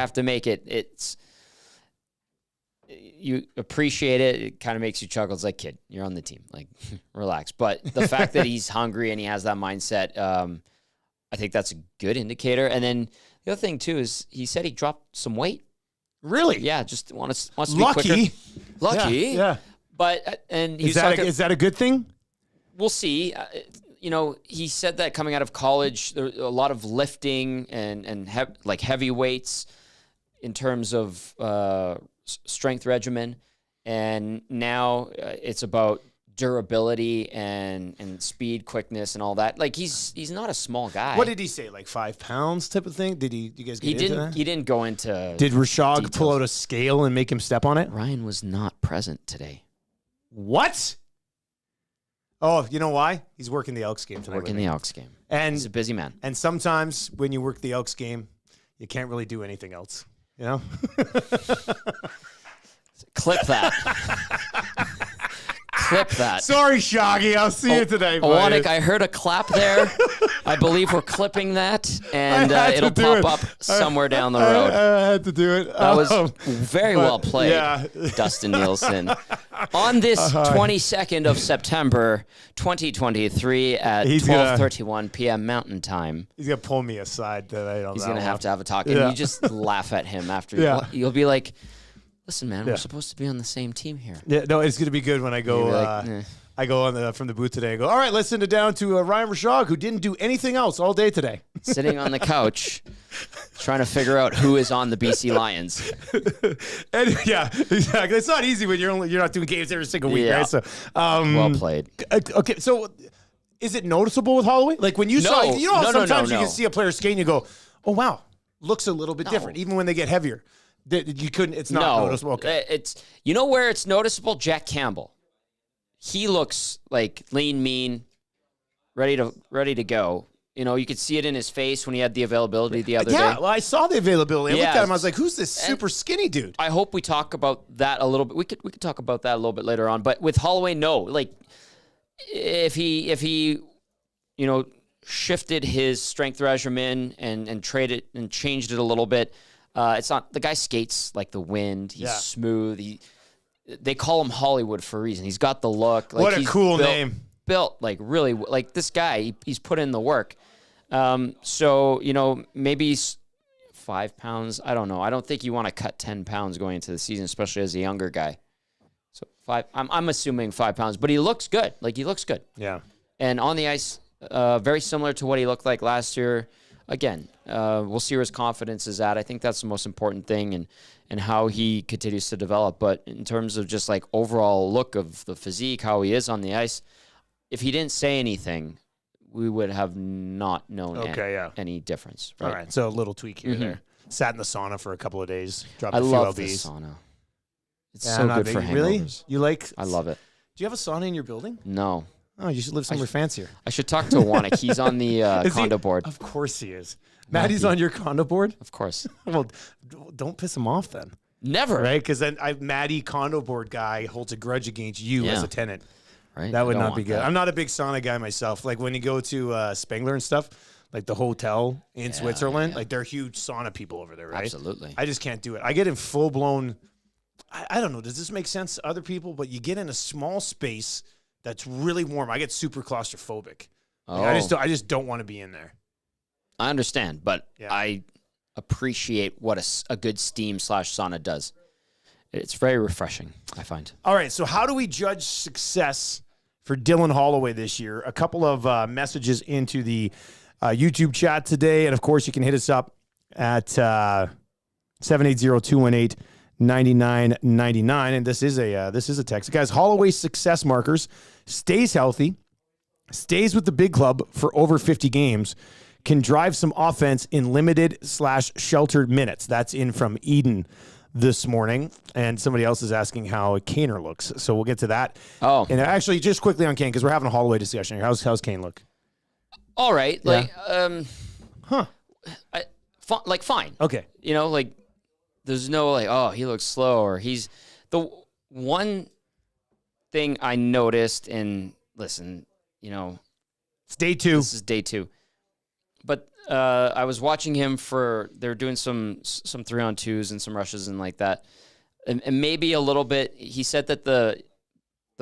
F: You appreciate it. It kind of makes you chuckle. It's like, kid, you're on the team. Like, relax. But the fact that he's hungry and he has that mindset, I think that's a good indicator. And then the other thing, too, is he said he dropped some weight.
D: Really?
F: Yeah, just wants to be quicker. Lucky.
D: Yeah.
F: But, and
D: is that a good thing?
F: We'll see. He said that coming out of college, there a lot of lifting and heavy weights in terms of strength regimen, and now it's about durability and speed, quickness, and all that. Like, he's not a small guy.
D: What did he say? Like 5 pounds type of thing? Did you guys get into that?
F: He didn't go into.
D: Did Rashog
F: details.
D: pull out a scale and make him step on it?
F: Ryan was not present today.
D: What? Oh, you know why? He's working the Elks game tonight.
F: Working the Elks game.
D: And
F: he's a busy man.
D: And sometimes when you work the Elks game, you can't really do anything else.
F: Clip that. Clip that.
D: Sorry, Shoggy. I'll see you today.
F: Owanik, I heard a clap there. I believe we're clipping that, and it'll pop up somewhere down the road.
D: I had to do it.
F: That was very well played, Dustin Nielsen. On this 22nd of September, 2023 at 12:31 p.m. Mountain Time.
D: He's going to pull me aside that I don't know.
F: He's going to have to have a talk. And you just laugh at him after. You'll be like, listen, man, we're supposed to be on the same team here.
D: Yeah, no, it's going to be good when I go I go on from the booth today. I go, all right, let's send it down to Ryan Rashog, who didn't do anything else all day today.
F: Sitting on the couch, trying to figure out who is on the BC Lions.
D: And exactly. It's not easy when you're not doing games every single week, right? So,
F: well played.
D: Okay, so is it noticeable with Holloway? Like when you saw, sometimes you can see a player skate and you go, oh wow, looks a little bit different, even when they get heavier. You couldn't. It's not noticeable. Okay.
F: It's where it's noticeable. Jack Campbell. He looks like lean, mean, ready to go. You could see it in his face when he had the availability the other day.
D: Yeah, well, I saw the availability. I looked at him. I was like, "Who's this super skinny dude?"
F: I hope we talk about that a little bit. We could talk about that a little bit later on. But with Holloway, no. Like, if he, shifted his strength regimen and traded and changed it a little bit, it's not. The guy skates like the wind. He's smooth. They call him Hollywood for a reason. He's got the look. Like,
D: what a cool name.
F: Built like really like this guy. He's put in the work. So maybe 5 pounds. I don't know. I don't think you want to cut 10 pounds going into the season, especially as a younger guy. So 5. I'm assuming 5 pounds, but he looks good. Like he looks good.
D: Yeah.
F: And on the ice, very similar to what he looked like last year. Again, we'll see where his confidence is at. I think that's the most important thing, and how he continues to develop. But in terms of just like overall look of the physique, how he is on the ice, if he didn't say anything, we would have not known any difference. Right?
D: All right, so a little tweak here there. Sat in the sauna for a couple of days. Dropped
F: I
D: a few
F: love
D: LBs.
F: the sauna. It's so good for hangovers.
D: Really? You like?
F: I love it.
D: Do you have a sauna in your building?
F: No.
D: Oh, you should live somewhere fancier.
F: I should talk to Wanik. He's on the condo board.
D: Of course he is. Maddie's on your condo board?
F: Of course.
D: Well, don't piss him off then.
F: Never.
D: Right? Because then Maddie, condo board guy, holds a grudge against you as a tenant.
F: Right.
D: That would not be good. I'm not a big sauna guy myself. Like when you go to Spengler and stuff, like the hotel in Switzerland, like they're huge sauna people over there, right?
F: Absolutely.
D: I just can't do it. I get in full-blown, I don't know, does this make sense to other people? But you get in a small space that's really warm. I get super claustrophobic.
F: Oh.
D: Like, I just don't want to be in there.
F: I understand, but I appreciate what a good steam/sauna does. It's very refreshing, I find.
D: All right, so how do we judge success for Dylan Holloway this year? A couple of messages into the YouTube chat today, and of course you can hit us up at 780-218-9999, and this is a text. Guys, Holloway's success markers: stays healthy, stays with the big club for over 50 games, can drive some offense in limited/sheltered minutes. That's in from Eden this morning. And somebody else is asking how Kaner looks. So we'll get to that.
F: Oh.
D: And actually, just quickly on Kane, because we're having a Holloway discussion here. How's Kane look?
F: All right.
D: Yeah.
F: Like, fine.
D: Okay.
F: Like, there's no, like, oh, he looks slow, or he's... The one thing I noticed, and listen,
D: it's day 2.
F: This is day 2. But I was watching him they were doing some 3-on-2s and some rushes and like that. And maybe a little bit, he said that the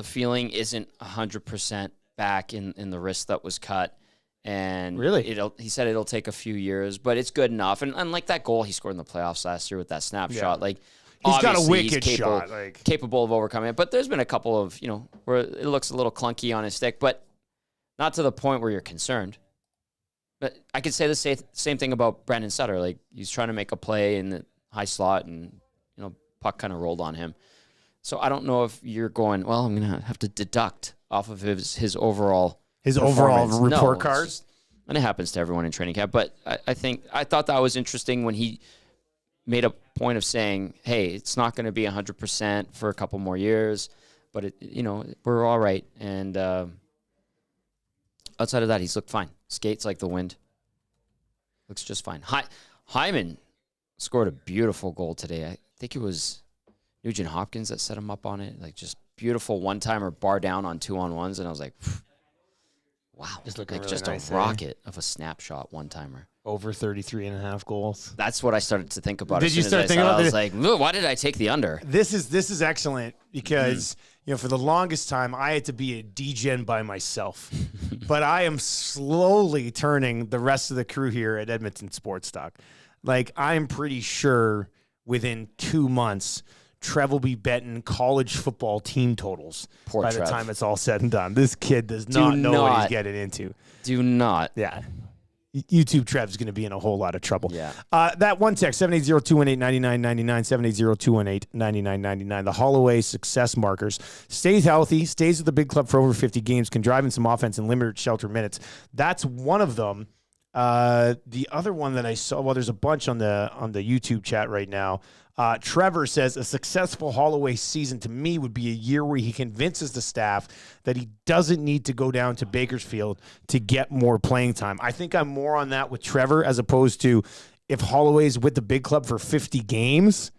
F: feeling isn't 100% back in the wrist that was cut. And
D: really,
F: he said it'll take a few years, but it's good enough. And unlike that goal he scored in the playoffs last year with that snapshot, like
D: he's got a wicked shot,
F: capable of overcoming it. But there's been a couple of where it looks a little clunky on his stick, but not to the point where you're concerned. But I could say the same thing about Brandon Sutter. Like, he's trying to make a play in the high slot, and puck kind of rolled on him. So I don't know if you're going, well, I'm gonna have to deduct off of his overall
D: report cards.
F: And it happens to everyone in training camp. But I thought that was interesting when he made a point of saying, hey, it's not going to be 100% for a couple more years, but we're all right. And outside of that, he's looked fine. Skates like the wind. Looks just fine. Hyman scored a beautiful goal today. I think it was Nugent Hopkins that set him up on it. Like, just beautiful one-timer bar down on 2-on-1s. And I was like, wow.
D: Just looking
F: like
D: really
F: just
D: nice,
F: a rocket of a snapshot one-timer.
D: over 33.5 goals.
F: That's what I started to think about.
D: Did you start thinking about it?
F: I was like, why did I take the under?
D: This is excellent because for the longest time I had to be a degen by myself, but I am slowly turning the rest of the crew here at Edmonton Sports Talk. Like, I'm pretty sure within 2 months, Trev will be betting college football team totals by the time it's all said and done. This kid does not know what he's getting into.
F: Do not.
D: Yeah. YouTube Trev's going to be in a whole lot of trouble.
F: Yeah.
D: That one text, 780-218-9999, 780-218-9999. The Holloway success markers. Stays healthy, stays with the big club for over 50 games, can drive in some offense and limited shelter minutes. That's one of them. The other one that I saw, well, there's a bunch on the YouTube chat right now. Trevor says a successful Holloway season to me would be a year where he convinces the staff that he doesn't need to go down to Bakersfield to get more playing time. I think I'm more on that with Trevor as opposed to if Holloway's with the big club for 50 games,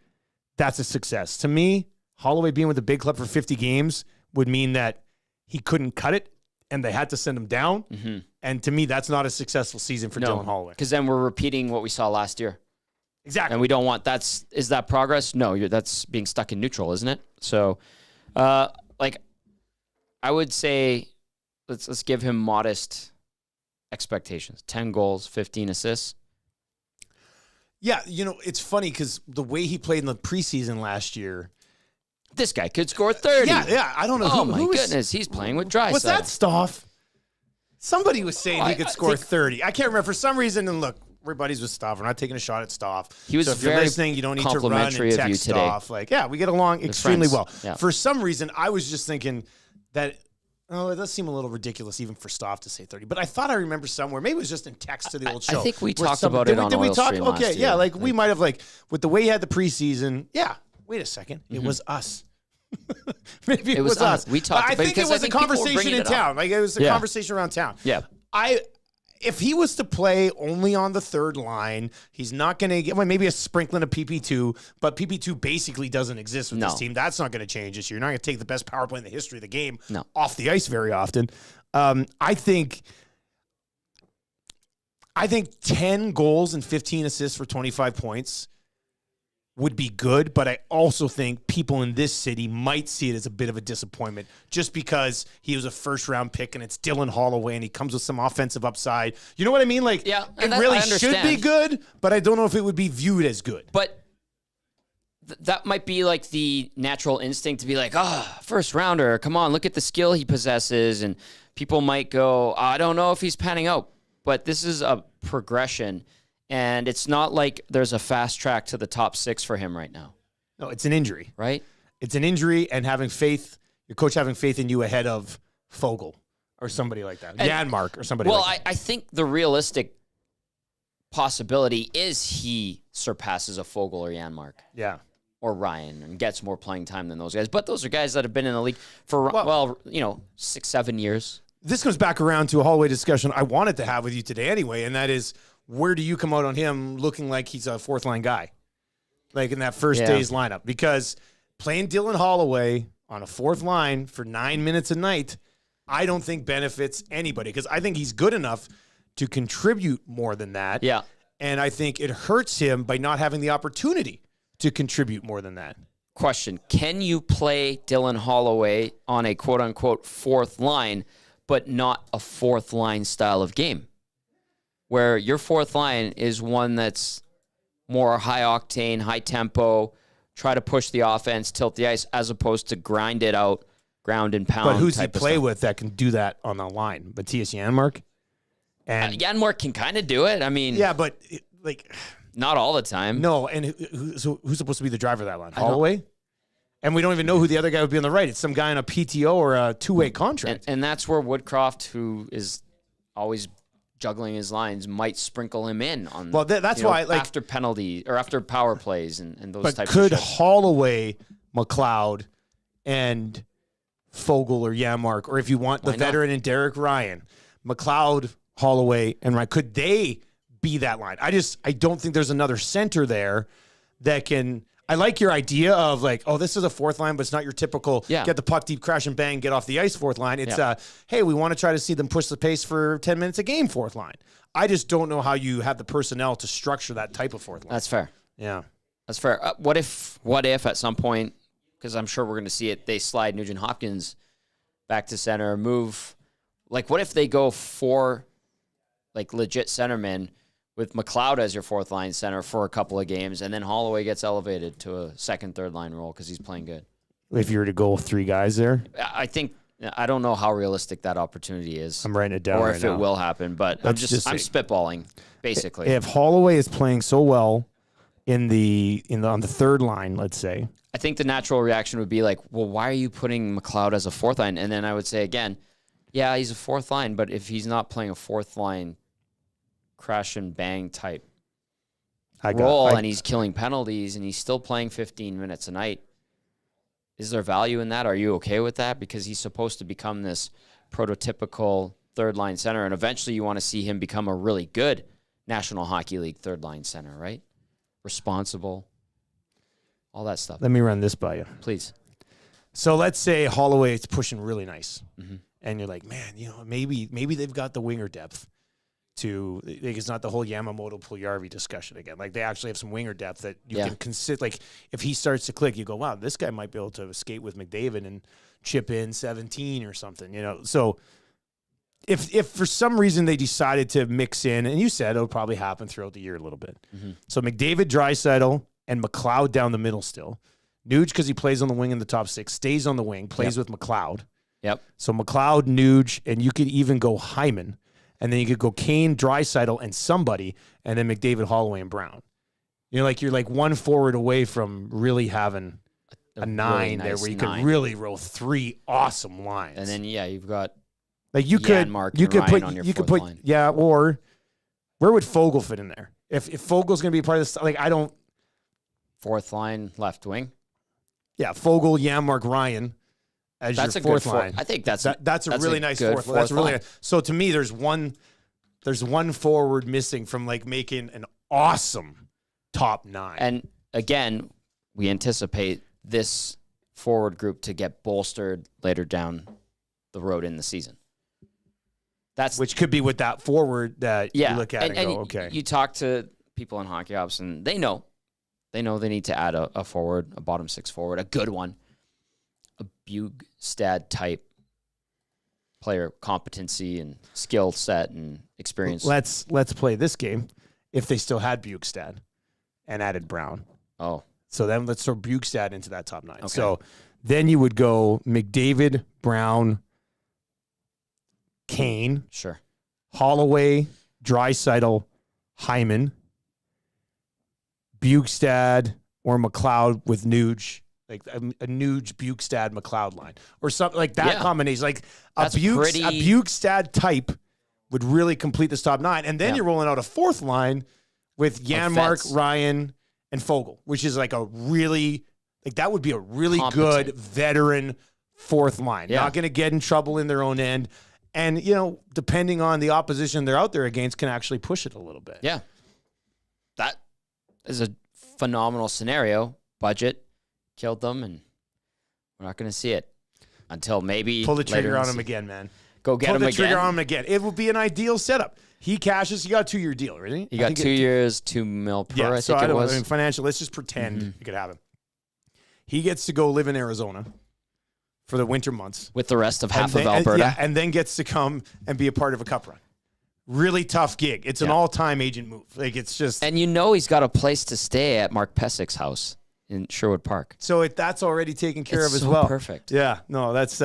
D: that's a success. To me, Holloway being with the big club for 50 games would mean that he couldn't cut it and they had to send him down. Mm-hmm. And to me, that's not a successful season for Dylan Holloway.
F: Because then we're repeating what we saw last year.
D: Exactly.
F: And we don't want is that progress? No, that's being stuck in neutral, isn't it? So, I would say let's give him modest expectations. 10 goals, 15 assists.
D: Yeah, it's funny because the way he played in the preseason last year.
F: This guy could score 30.
D: Yeah. I don't know.
F: Oh, my goodness. He's playing with Draisaitl.
D: Was that Stoff? Somebody was saying he could score 30. I can't remember. For some reason, and look, we're buddies with Stoff. We're not taking a shot at Stoff.
F: He was
D: if you're
F: very
D: listening, you don't need to run and text Stoff. Like, we get along extremely well.
F: Yeah.
D: For some reason, I was just thinking that, it does seem a little ridiculous even for Stoff to say 30. But I thought I remember somewhere, maybe it was just in text to the old show.
F: I think we talked about it on Oil Stream last year.
D: Yeah, we might have, with the way he had the preseason, wait a second, it was us. Maybe it was us.
F: We talked.
D: I think it was a conversation in town. It was a conversation around town.
F: Yeah.
D: If he was to play only on the third line, he's not going to get maybe a sprinkling of PP2, but PP2 basically doesn't exist with this team. That's not going to change this year. You're not going to take the best power play in the history of the game off the ice very often. I think 10 goals and 15 assists for 25 points would be good, but I also think people in this city might see it as a bit of a disappointment just because he was a first-round pick and it's Dylan Holloway and he comes with some offensive upside. You know what I mean? It really should be good, but I don't know if it would be viewed as good.
F: But that might be the natural instinct to be first-rounder, come on, look at the skill he possesses, and people might go, I don't know if he's panning out, but this is a progression. And it's not like there's a fast track to the top 6 for him right now.
D: No, it's an injury.
F: Right?
D: It's an injury and having faith, your coach having faith in you ahead of Fogle or somebody like that. Janmark or somebody like that.
F: Well, I think the realistic possibility is he surpasses a Fogle or Janmark.
D: Yeah.
F: Or Ryan and gets more playing time than those guys. But those are guys that have been in the league for, 6-7 years.
D: This comes back around to a Holloway discussion I wanted to have with you today anyway, and that is, where do you come out on him looking like he's a fourth-line guy, in that first day's lineup? Because playing Dylan Holloway on a fourth line for 9 minutes a night, I don't think benefits anybody because I think he's good enough to contribute more than that.
F: Yeah.
D: And I think it hurts him by not having the opportunity to contribute more than that.
F: Question, can you play Dylan Holloway on a quote-unquote fourth line, but not a fourth-line style of game? Where your fourth line is one that's more high octane, high tempo, try to push the offense, tilt the ice, as opposed to grind it out, ground and pound.
D: But who's he play with that can do that on the line? Matthias Janmark? And
F: Janmark can kind of do it. I mean,
D: yeah, but
F: not all the time.
D: No, and who's supposed to be the driver of that line? Holloway? And we don't even know who the other guy would be on the right. It's some guy on a PTO or a two-way contract.
F: And that's where Woodcroft, who is always juggling his lines, might sprinkle him in on.
D: Well, that's why
F: after penalty or after power plays and those types.
D: But could
F: of shit.
D: Holloway, McLeod, and Fogle or Janmark, or if you want the veteran and Derek Ryan, McLeod, Holloway, and Ryan, could they be that line? I don't think there's another center there that can. I like your idea of this is a fourth line, but it's not your typical get the puck deep, crash and bang, get off the ice fourth line. It's hey, we want to try to see them push the pace for 10 minutes a game fourth line. I just don't know how you have the personnel to structure that type of fourth line.
F: That's fair.
D: Yeah.
F: That's fair. What if at some point, because I'm sure we're going to see it, they slide Nugent Hopkins back to center, move. Like, what if they go 4 like legit centermen with McLeod as your fourth line center for a couple of games, and then Holloway gets elevated to a second, third line role because he's playing good?
D: If you were to go 3 guys there?
F: I don't know how realistic that opportunity is.
D: I'm writing it down
F: or
D: right
F: if
D: now.
F: it will happen, but I'm spitballing, basically.
D: If Holloway is playing so well on the third line, let's say,
F: I think the natural reaction would be like, well, why are you putting McLeod as a fourth line? And then I would say again, yeah, he's a fourth line, but if he's not playing a fourth line crash and bang type role and he's killing penalties and he's still playing 15 minutes a night, is there value in that? Are you okay with that? Because he's supposed to become this prototypical third line center, and eventually you want to see him become a really good National Hockey League third line center, right? Responsible, all that stuff.
D: Let me run this by you.
F: Please.
D: So let's say Holloway is pushing really nice. Mm-hmm. And you're like, man, maybe they've got the winger depth to, like, it's not the whole Yamamoto Puljujarvi discussion again. Like, they actually have some winger depth that you can consider. Like, if he starts to click, you go, wow, this guy might be able to skate with McDavid and chip in 17 or something, So if for some reason they decided to mix in, and you said it'll probably happen throughout the year a little bit. Mm-hmm. So McDavid, Draisaitl, and McLeod down the middle still. Nuge, because he plays on the wing in the top 6, stays on the wing, plays with McLeod.
F: Yep.
D: So McLeod, Nuge, and you could even go Hyman. And then you could go Kane, Draisaitl, and somebody, and then McDavid, Holloway, and Brown. You're like one forward away from really having a 9 really nice there where you could really roll 3 awesome lines.
F: And then you've got
D: like you could put on your line. Yeah, or where would Fogle fit in there? If Fogle's going to be part of this, like I don't.
F: Fourth line, left wing.
D: Yeah, Fogle, Janmark, Ryan. As
F: that's
D: your
F: a
D: fourth
F: good
D: line.
F: I think that's a
D: really nice fourth line. That's really nice. So to me, there's one forward missing from like making an awesome top 9.
F: And again, we anticipate this forward group to get bolstered later down the road in the season.
D: Which could be with that forward that you look at and go, okay.
F: You talk to people in hockey ops and they know they need to add a forward, a bottom 6 forward, a good one. A Bugstad type player, competency and skill set and experience.
D: Let's play this game. If they still had Bugstad and added Brown.
F: Oh.
D: So then let's throw Bugstad into that top 9. Okay. So then you would go McDavid, Brown, Kane.
F: Sure.
D: Holloway, Draisaitl, Hyman, Bugstad or McLeod with Nuge. Like a Nuge, Bugstad, McLeod line. Or something like that combination. Like a Bugstad type would really complete this top 9. And then you're rolling out a fourth line with Janmark, Ryan, and Fogle, which is like a really, like that would be a really good veteran fourth line. Yeah. Not going to get in trouble in their own end. And, depending on the opposition they're out there against, can actually push it a little bit.
F: Yeah. That is a phenomenal scenario. Budget killed them, and we're not going to see it until maybe
D: pull the trigger on him again, man.
F: Go get him again.
D: Pull the trigger on him again. It would be an ideal setup. He cashes. He got a 2-year deal, right?
F: He got 2 years, $2 million per.
D: Yeah,
F: I think it was.
D: Financial. Let's just pretend it could happen. He gets to go live in Arizona for the winter months
F: with the rest of half of Alberta,
D: and then gets to come and be a part of a cup run. Really tough gig. It's an all-time agent move. Like it's just,
F: and he's got a place to stay at Mark Pesic's house in Sherwood Park.
D: So that's already taken care of as well.
F: Perfect.
D: Yeah. No, that's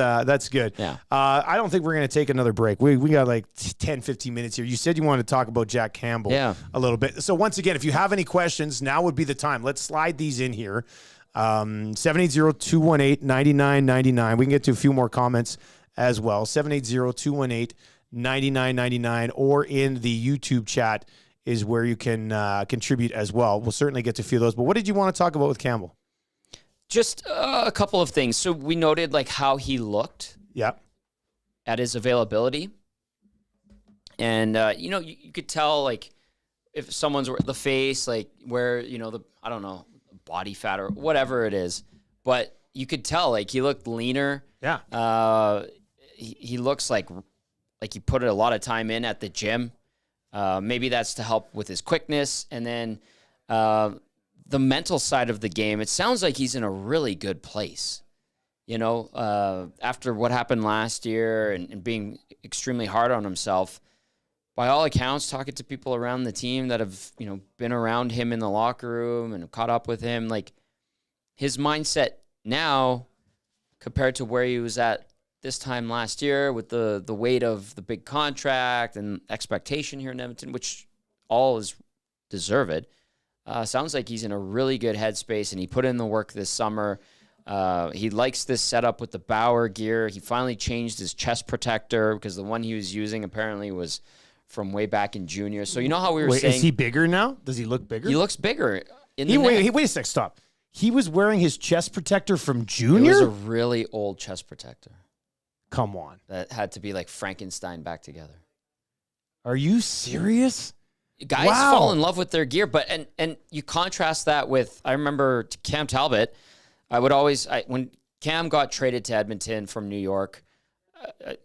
D: good.
F: Yeah.
D: I don't think we're going to take another break. We got like 10, 15 minutes here. You said you wanted to talk about Jack Campbell a little bit. So once again, if you have any questions, now would be the time. Let's slide these in here. 780-218-9999. We can get to a few more comments as well. 780-218-9999 or in the YouTube chat is where you can contribute as well. We'll certainly get to a few of those. But what did you want to talk about with Campbell?
F: Just a couple of things. So we noted like how he looked at his availability. And, you could tell like if someone's the face, like where, I don't know, body fat or whatever it is. But you could tell like he looked leaner.
D: Yeah.
F: He looks like he put a lot of time in at the gym. Maybe that's to help with his quickness. And then the mental side of the game, it sounds like he's in a really good place. After what happened last year and being extremely hard on himself, by all accounts, talking to people around the team that have, been around him in the locker room and caught up with him, like his mindset now compared to where he was at this time last year with the weight of the big contract and expectation here in Edmonton, which all is deserved, sounds like he's in a really good headspace, and he put in the work this summer. He likes this setup with the Bauer gear. He finally changed his chest protector because the one he was using apparently was from way back in junior. So you know how we were saying...
D: Is he bigger now? Does he look bigger?
F: He looks bigger. Wait
D: a sec, stop. He was wearing his chest protector from junior?
F: It was a really old chest protector.
D: Come on.
F: That had to be like Frankenstein back together.
D: Are you serious?
F: Guys fall in love with their gear, but and you contrast that with, I remember Cam Talbot. When Cam got traded to Edmonton from New York,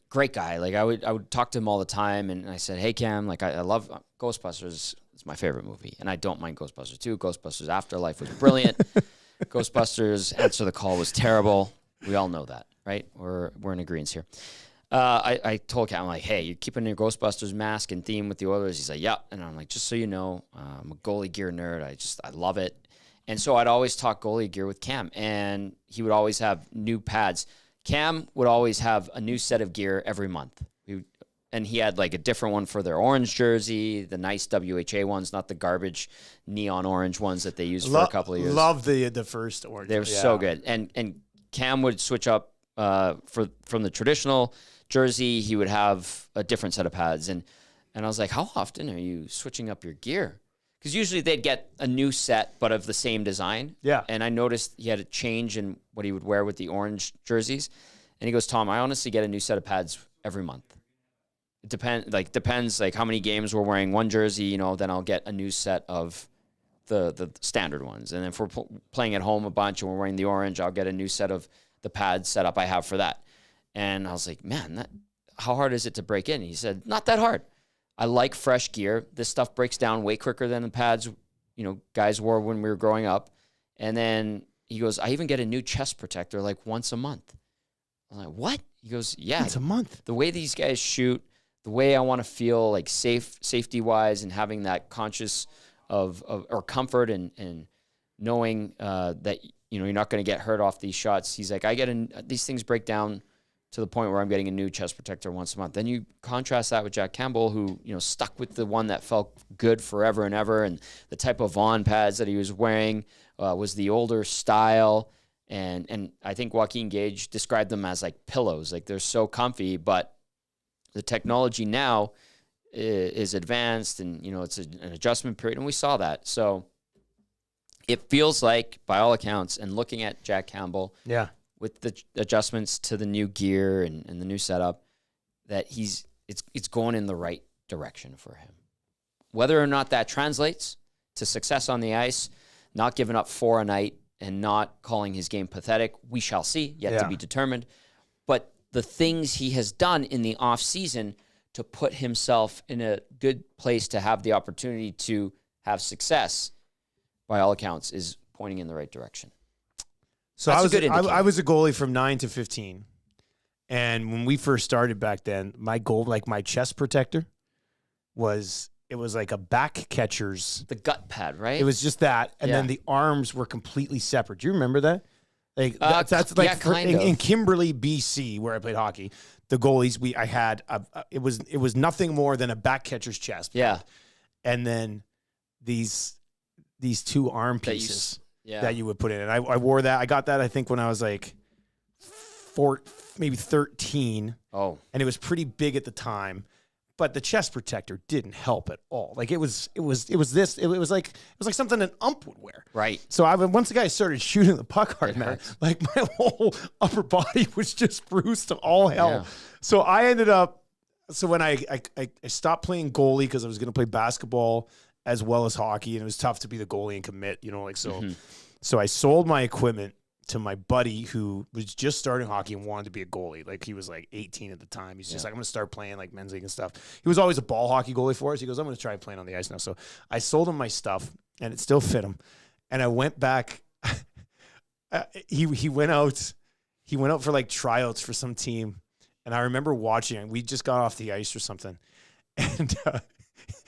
F: great guy. Like I would talk to him all the time, and I said, "Hey Cam, like I love Ghostbusters. It's my favorite movie, and I don't mind Ghostbusters 2. Ghostbusters Afterlife was brilliant. Ghostbusters Answer the Call was terrible. We all know that, right? We're in agreement here." I told Cam, I'm like, "Hey, you're keeping your Ghostbusters mask and theme with the Oilers?" He's like, "Yeah." And I'm like, "Just so you know, I'm a goalie gear nerd. I love it." And so I'd always talk goalie gear with Cam, and he would always have new pads. Cam would always have a new set of gear every month. And he had like a different one for their orange jersey, the nice WHA ones, not the garbage neon orange ones that they used for a couple of years.
D: Love the first orange.
F: They were so good. And Cam would switch up from the traditional jersey. He would have a different set of pads. And I was like, how often are you switching up your gear? Because usually they'd get a new set, but of the same design.
D: Yeah.
F: And I noticed he had a change in what he would wear with the orange jerseys. And he goes, "Tom, I honestly get a new set of pads every month. It depends like how many games we're wearing one jersey, then I'll get a new set of the standard ones. And if we're playing at home a bunch and we're wearing the orange, I'll get a new set of the pads setup I have for that." And I was like, "Man, how hard is it to break in?" He said, "Not that hard. I like fresh gear. This stuff breaks down way quicker than the pads, guys wore when we were growing up." And then he goes, "I even get a new chest protector like once a month." I'm like, "What?" He goes, "Yeah.
D: Once a month.
F: The way these guys shoot, the way I want to feel like safety-wise and having that conscious or comfort and knowing that, you're not going to get hurt off these shots." He's like, these things break down to the point where I'm getting a new chest protector once a month. Then you contrast that with Jack Campbell, who, stuck with the one that felt good forever and ever. And the type of Vaughn pads that he was wearing was the older style. And I think Joaquin Gage described them as like pillows. Like they're so comfy, but the technology now is advanced and, it's an adjustment period. And we saw that. So it feels like, by all accounts, and looking at Jack Campbell, with the adjustments to the new gear and the new setup, that it's going in the right direction for him. Whether or not that translates to success on the ice, not giving up 4 a night and not calling his game pathetic, we shall see, yet to be determined. But the things he has done in the offseason to put himself in a good place to have the opportunity to have success, by all accounts, is pointing in the right direction.
D: So I was a goalie from 9 to 15. And when we first started back then, my goal, like my chest protector, was like a back catcher's.
F: The gut pad, right?
D: It was just that. And then the arms were completely separate. Do you remember that? Like that's like in Kimberley, BC, where I played hockey, the goalies, it was nothing more than a back catcher's chest.
F: Yeah.
D: And then these 2 arm pieces that you would put in. And I wore that. I got that, I think, when I was like 13.
F: Oh.
D: And it was pretty big at the time. But the chest protector didn't help at all. Like it was like something an ump would wear.
F: Right.
D: So once the guy started shooting the puck hard, man, like my whole upper body was just bruised to all hell. Yeah. So I ended up. So when I stopped playing goalie because I was going to play basketball as well as hockey, and it was tough to be the goalie and commit. So. Mm-hmm. So I sold my equipment to my buddy who was just starting hockey and wanted to be a goalie. Like he was like 18 at the time. He's just like, I'm going to start playing like men's league and stuff. He was always a ball hockey goalie for us. He goes, I'm going to try playing on the ice now. So I sold him my stuff and it still fit him. And I went back. He went out for like tryouts for some team. And I remember watching it. We just got off the ice or something. And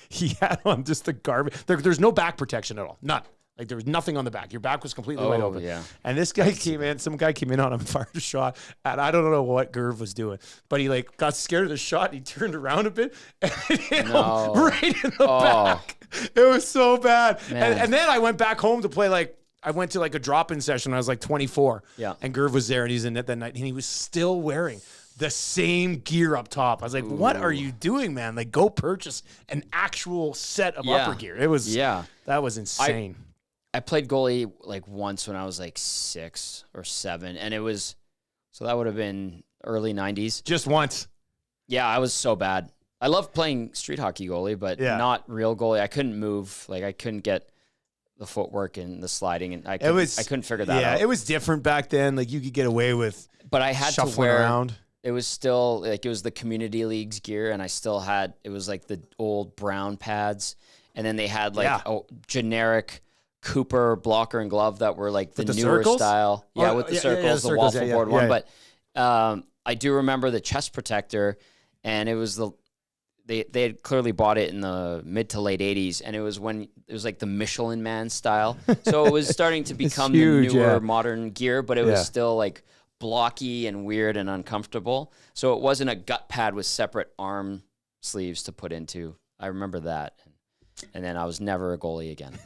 D: he had on just the garbage. There's no back protection at all. None. Like there was nothing on the back. Your back was completely wide open. Yeah. And this guy came in, some guy came in on him, fired a shot. And I don't know what Gerv was doing, but he like got scared of the shot. He turned around a bit and it hit him right in the back. It was so bad. And then I went back home to play I went to like a drop-in session when I was like 24. Yeah. And Gerv was there and he's in net that night and he was still wearing the same gear up top. I was like, what are you doing, man? Like go purchase an actual set of upper gear. It was, that was insane.
F: I played goalie like once when I was like 6 or 7, and it was, so that would have been early 90s.
D: Just once.
F: Yeah, I was so bad. I loved playing street hockey goalie, but not real goalie. I couldn't move. Like I couldn't get the footwork and the sliding, and I couldn't figure that out.
D: Yeah, it was different back then. Like you could get away with,
F: but I had to wear
D: around.
F: It was still like it was the community leagues gear, and I still had it was like the old brown pads, and then they had like a generic Cooper blocker and glove that were like the newer
D: circles?
F: Style. Yeah, with the circles, the waffle board one. But I do remember the chest protector, and it was they had clearly bought it in the mid to late 80s, and it was when it was like the Michelin Man style. So it was starting to become huge, the newer modern gear, but it was still like blocky and weird and uncomfortable. So it wasn't a gut pad with separate arm sleeves to put into. I remember that. And then I was never a goalie again.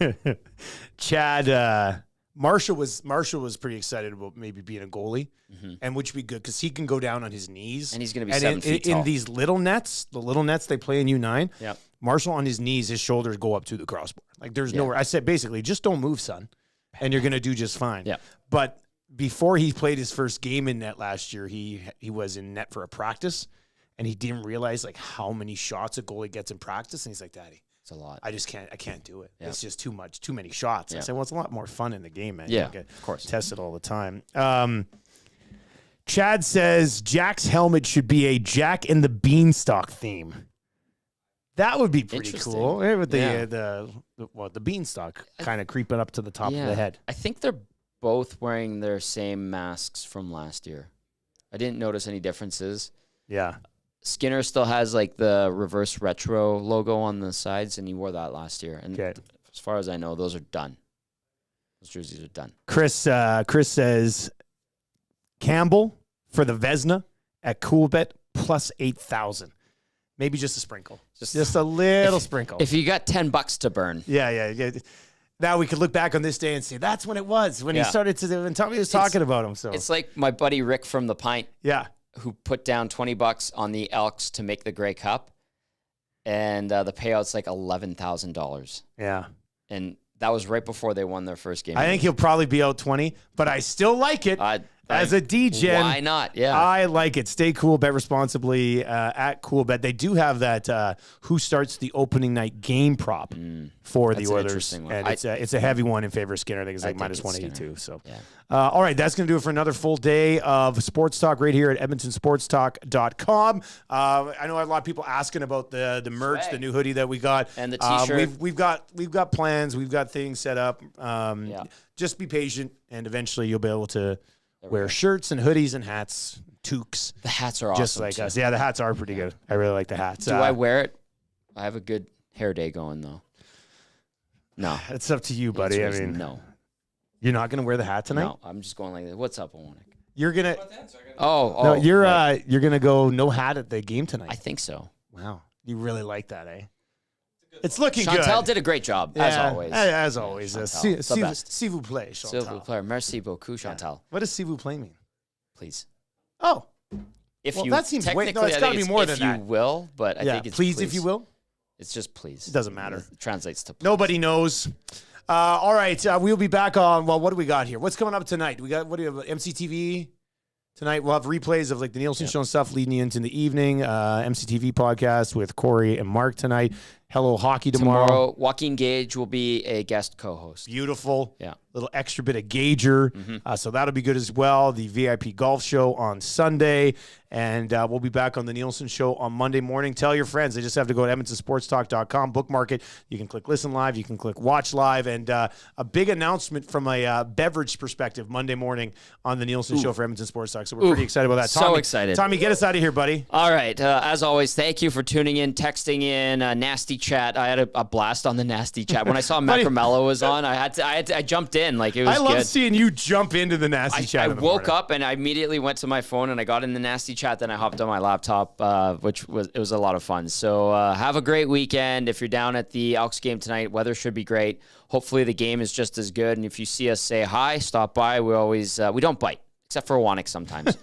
D: Chad, Marshall was pretty excited about maybe being a goalie, and which would be good because he can go down on his knees.
F: And he's going to be 7 feet tall.
D: In these little nets, the little nets they play in U9, Marshall on his knees, his shoulders go up to the crossbar. Like there's nowhere. I said basically, just don't move, son, and you're going to do just fine. Yeah. But before he played his first game in net last year, he was in net for a practice, and he didn't realize like how many shots a goalie gets in practice, and he's like, Daddy,
F: it's a lot.
D: I can't do it. Yeah. It's just too much, too many shots. I said, well, it's a lot more fun in the game, man.
F: Yeah, of course.
D: Test it all the time. Chad says Jack's helmet should be a Jack and the Beanstalk theme. That would be pretty cool. With the beanstalk kind of creeping up to the top of the head.
F: I think they're both wearing their same masks from last year. I didn't notice any differences.
D: Yeah.
F: Skinner still has like the reverse retro logo on the sides, and he wore that last year. And as far as I know, those are done. Those jerseys are done.
D: Chris says Campbell for the Vezina at Coolbet plus 8,000. Maybe just a sprinkle. Just a little sprinkle.
F: If you got $10 to burn.
D: Yeah. Now we could look back on this day and say that's when it was when he started to. When Tommy was talking about him. So
F: it's like my buddy Rick from the Pint.
D: Yeah.
F: Who put down $20 on the Elks to make the Grey Cup, and the payout's like $11,000.
D: Yeah,
F: and that was right before they won their first game.
D: I think he'll probably be out 20, but I still like it. As a DJ,
F: why not? Yeah,
D: I like it. Stay cool, bet responsibly at Coolbet. They do have that who starts the opening night game prop for the Oilers, and it's a heavy one in favor of Skinner. I think it's like minus 182. So, all right, that's going to do it for another full day of sports talk right here at EdmontonSportsTalk.com. I know a lot of people asking about the merch, the new hoodie that we got,
F: and the T-shirt.
D: We've got plans. We've got things set up. Just be patient, and eventually you'll be able to wear shirts and hoodies and hats, toques.
F: The hats are awesome,
D: just like us. Yeah, the hats are pretty good. I really like the hats.
F: Do I wear it? I have a good hair day going, though. No.
D: It's up to you, buddy. I mean,
F: no.
D: You're not going to wear the hat tonight?
F: No, I'm just going like this. What's up, Owanek?
D: You're going to...
F: No,
D: you're going to go no hat at the game tonight.
F: I think so.
D: Wow. You really like that, eh? It's looking
F: good.
D: Chantal
F: did a great job, as always.
D: As always.
F: S'il
D: vous plaît, Chantal.
F: S'il vous plaît. Merci beaucoup, Chantal.
D: What does s'il vous plaît mean?
F: Please.
D: Oh.
F: That seems technically,
D: it's got to be more than that.
F: If you will, but I think it's
D: please, if you will.
F: It's just please.
D: It doesn't matter.
F: It translates to please.
D: Nobody knows. All right. We'll be back on, what do we got here? What's coming up tonight? What do you have? MCTV? Tonight, we'll have replays of like the Nielsen Show and stuff leading into the evening. MCTV podcast with Corey and Mark tonight. Hello Hockey tomorrow.
F: Joaquin Gage will be a guest co-host.
D: Beautiful.
F: Yeah.
D: Little extra bit of Gager. So that'll be good as well. The VIP golf show on Sunday. And we'll be back on the Nielsen Show on Monday morning. Tell your friends. They just have to go to edmontonsportstalk.com, bookmark it. You can click listen live. You can click watch live. And a big announcement from a beverage perspective Monday morning on the Nielsen Show for Edmonton Sports Talk. So we're pretty excited about that.
F: So excited.
D: Tommy, get us out of here, buddy.
F: All right. As always, thank you for tuning in, texting in, nasty chat. I had a blast on the nasty chat. When I saw Macromello was on, I jumped in. Like, it was good.
D: I love seeing you jump into the nasty chat.
F: I woke up and I immediately went to my phone and I got in the nasty chat. Then I hopped on my laptop, it was a lot of fun. So have a great weekend. If you're down at the Elks game tonight, weather should be great. Hopefully the game is just as good. And if you see us, say hi, stop by. We always we don't bite. Except for Wannick sometimes.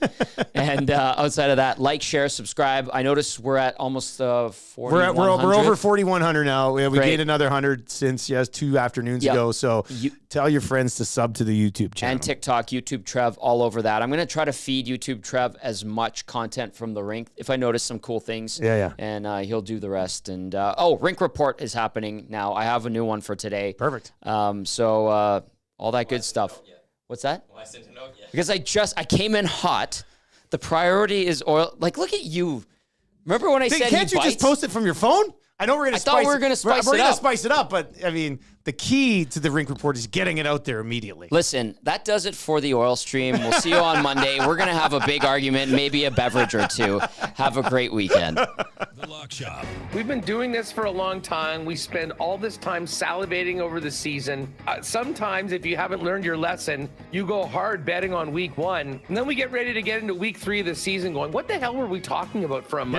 F: And outside of that, like, share, subscribe. I noticed we're at almost 4,100.
D: We're over 4,100 now. We gained another 100 since 2 afternoons ago. So tell your friends to sub to the YouTube channel.
F: And TikTok, YouTube Trev, all over that. I'm going to try to feed YouTube Trev as much content from the rink if I notice some cool things.
D: Yeah.
F: And he'll do the rest. And Rink Report is happening now. I have a new one for today.
D: Perfect.
F: So all that good stuff. What's that?
E: Well, I sent a note yet.
F: Because I came in hot. The priority is oil. Like, look at you. Remember when I said
D: can't you just post it from your phone? I know we're going to spice it up.
F: I thought we were going to spice it up.
D: We're going to spice it up, but I mean, the key to the Rink Report is getting it out there immediately.
F: Listen, that does it for the oil stream. We'll see you on Monday. We're going to have a big argument, maybe a beverage or two. Have a great weekend.
A: The Lock Shop.
B: We've been doing this for a long time. We spend all this time salivating over the season. Sometimes, if you haven't learned your lesson, you go hard betting on week 1, and then we get ready to get into week 3 of the season going, what the hell were we talking about for a month?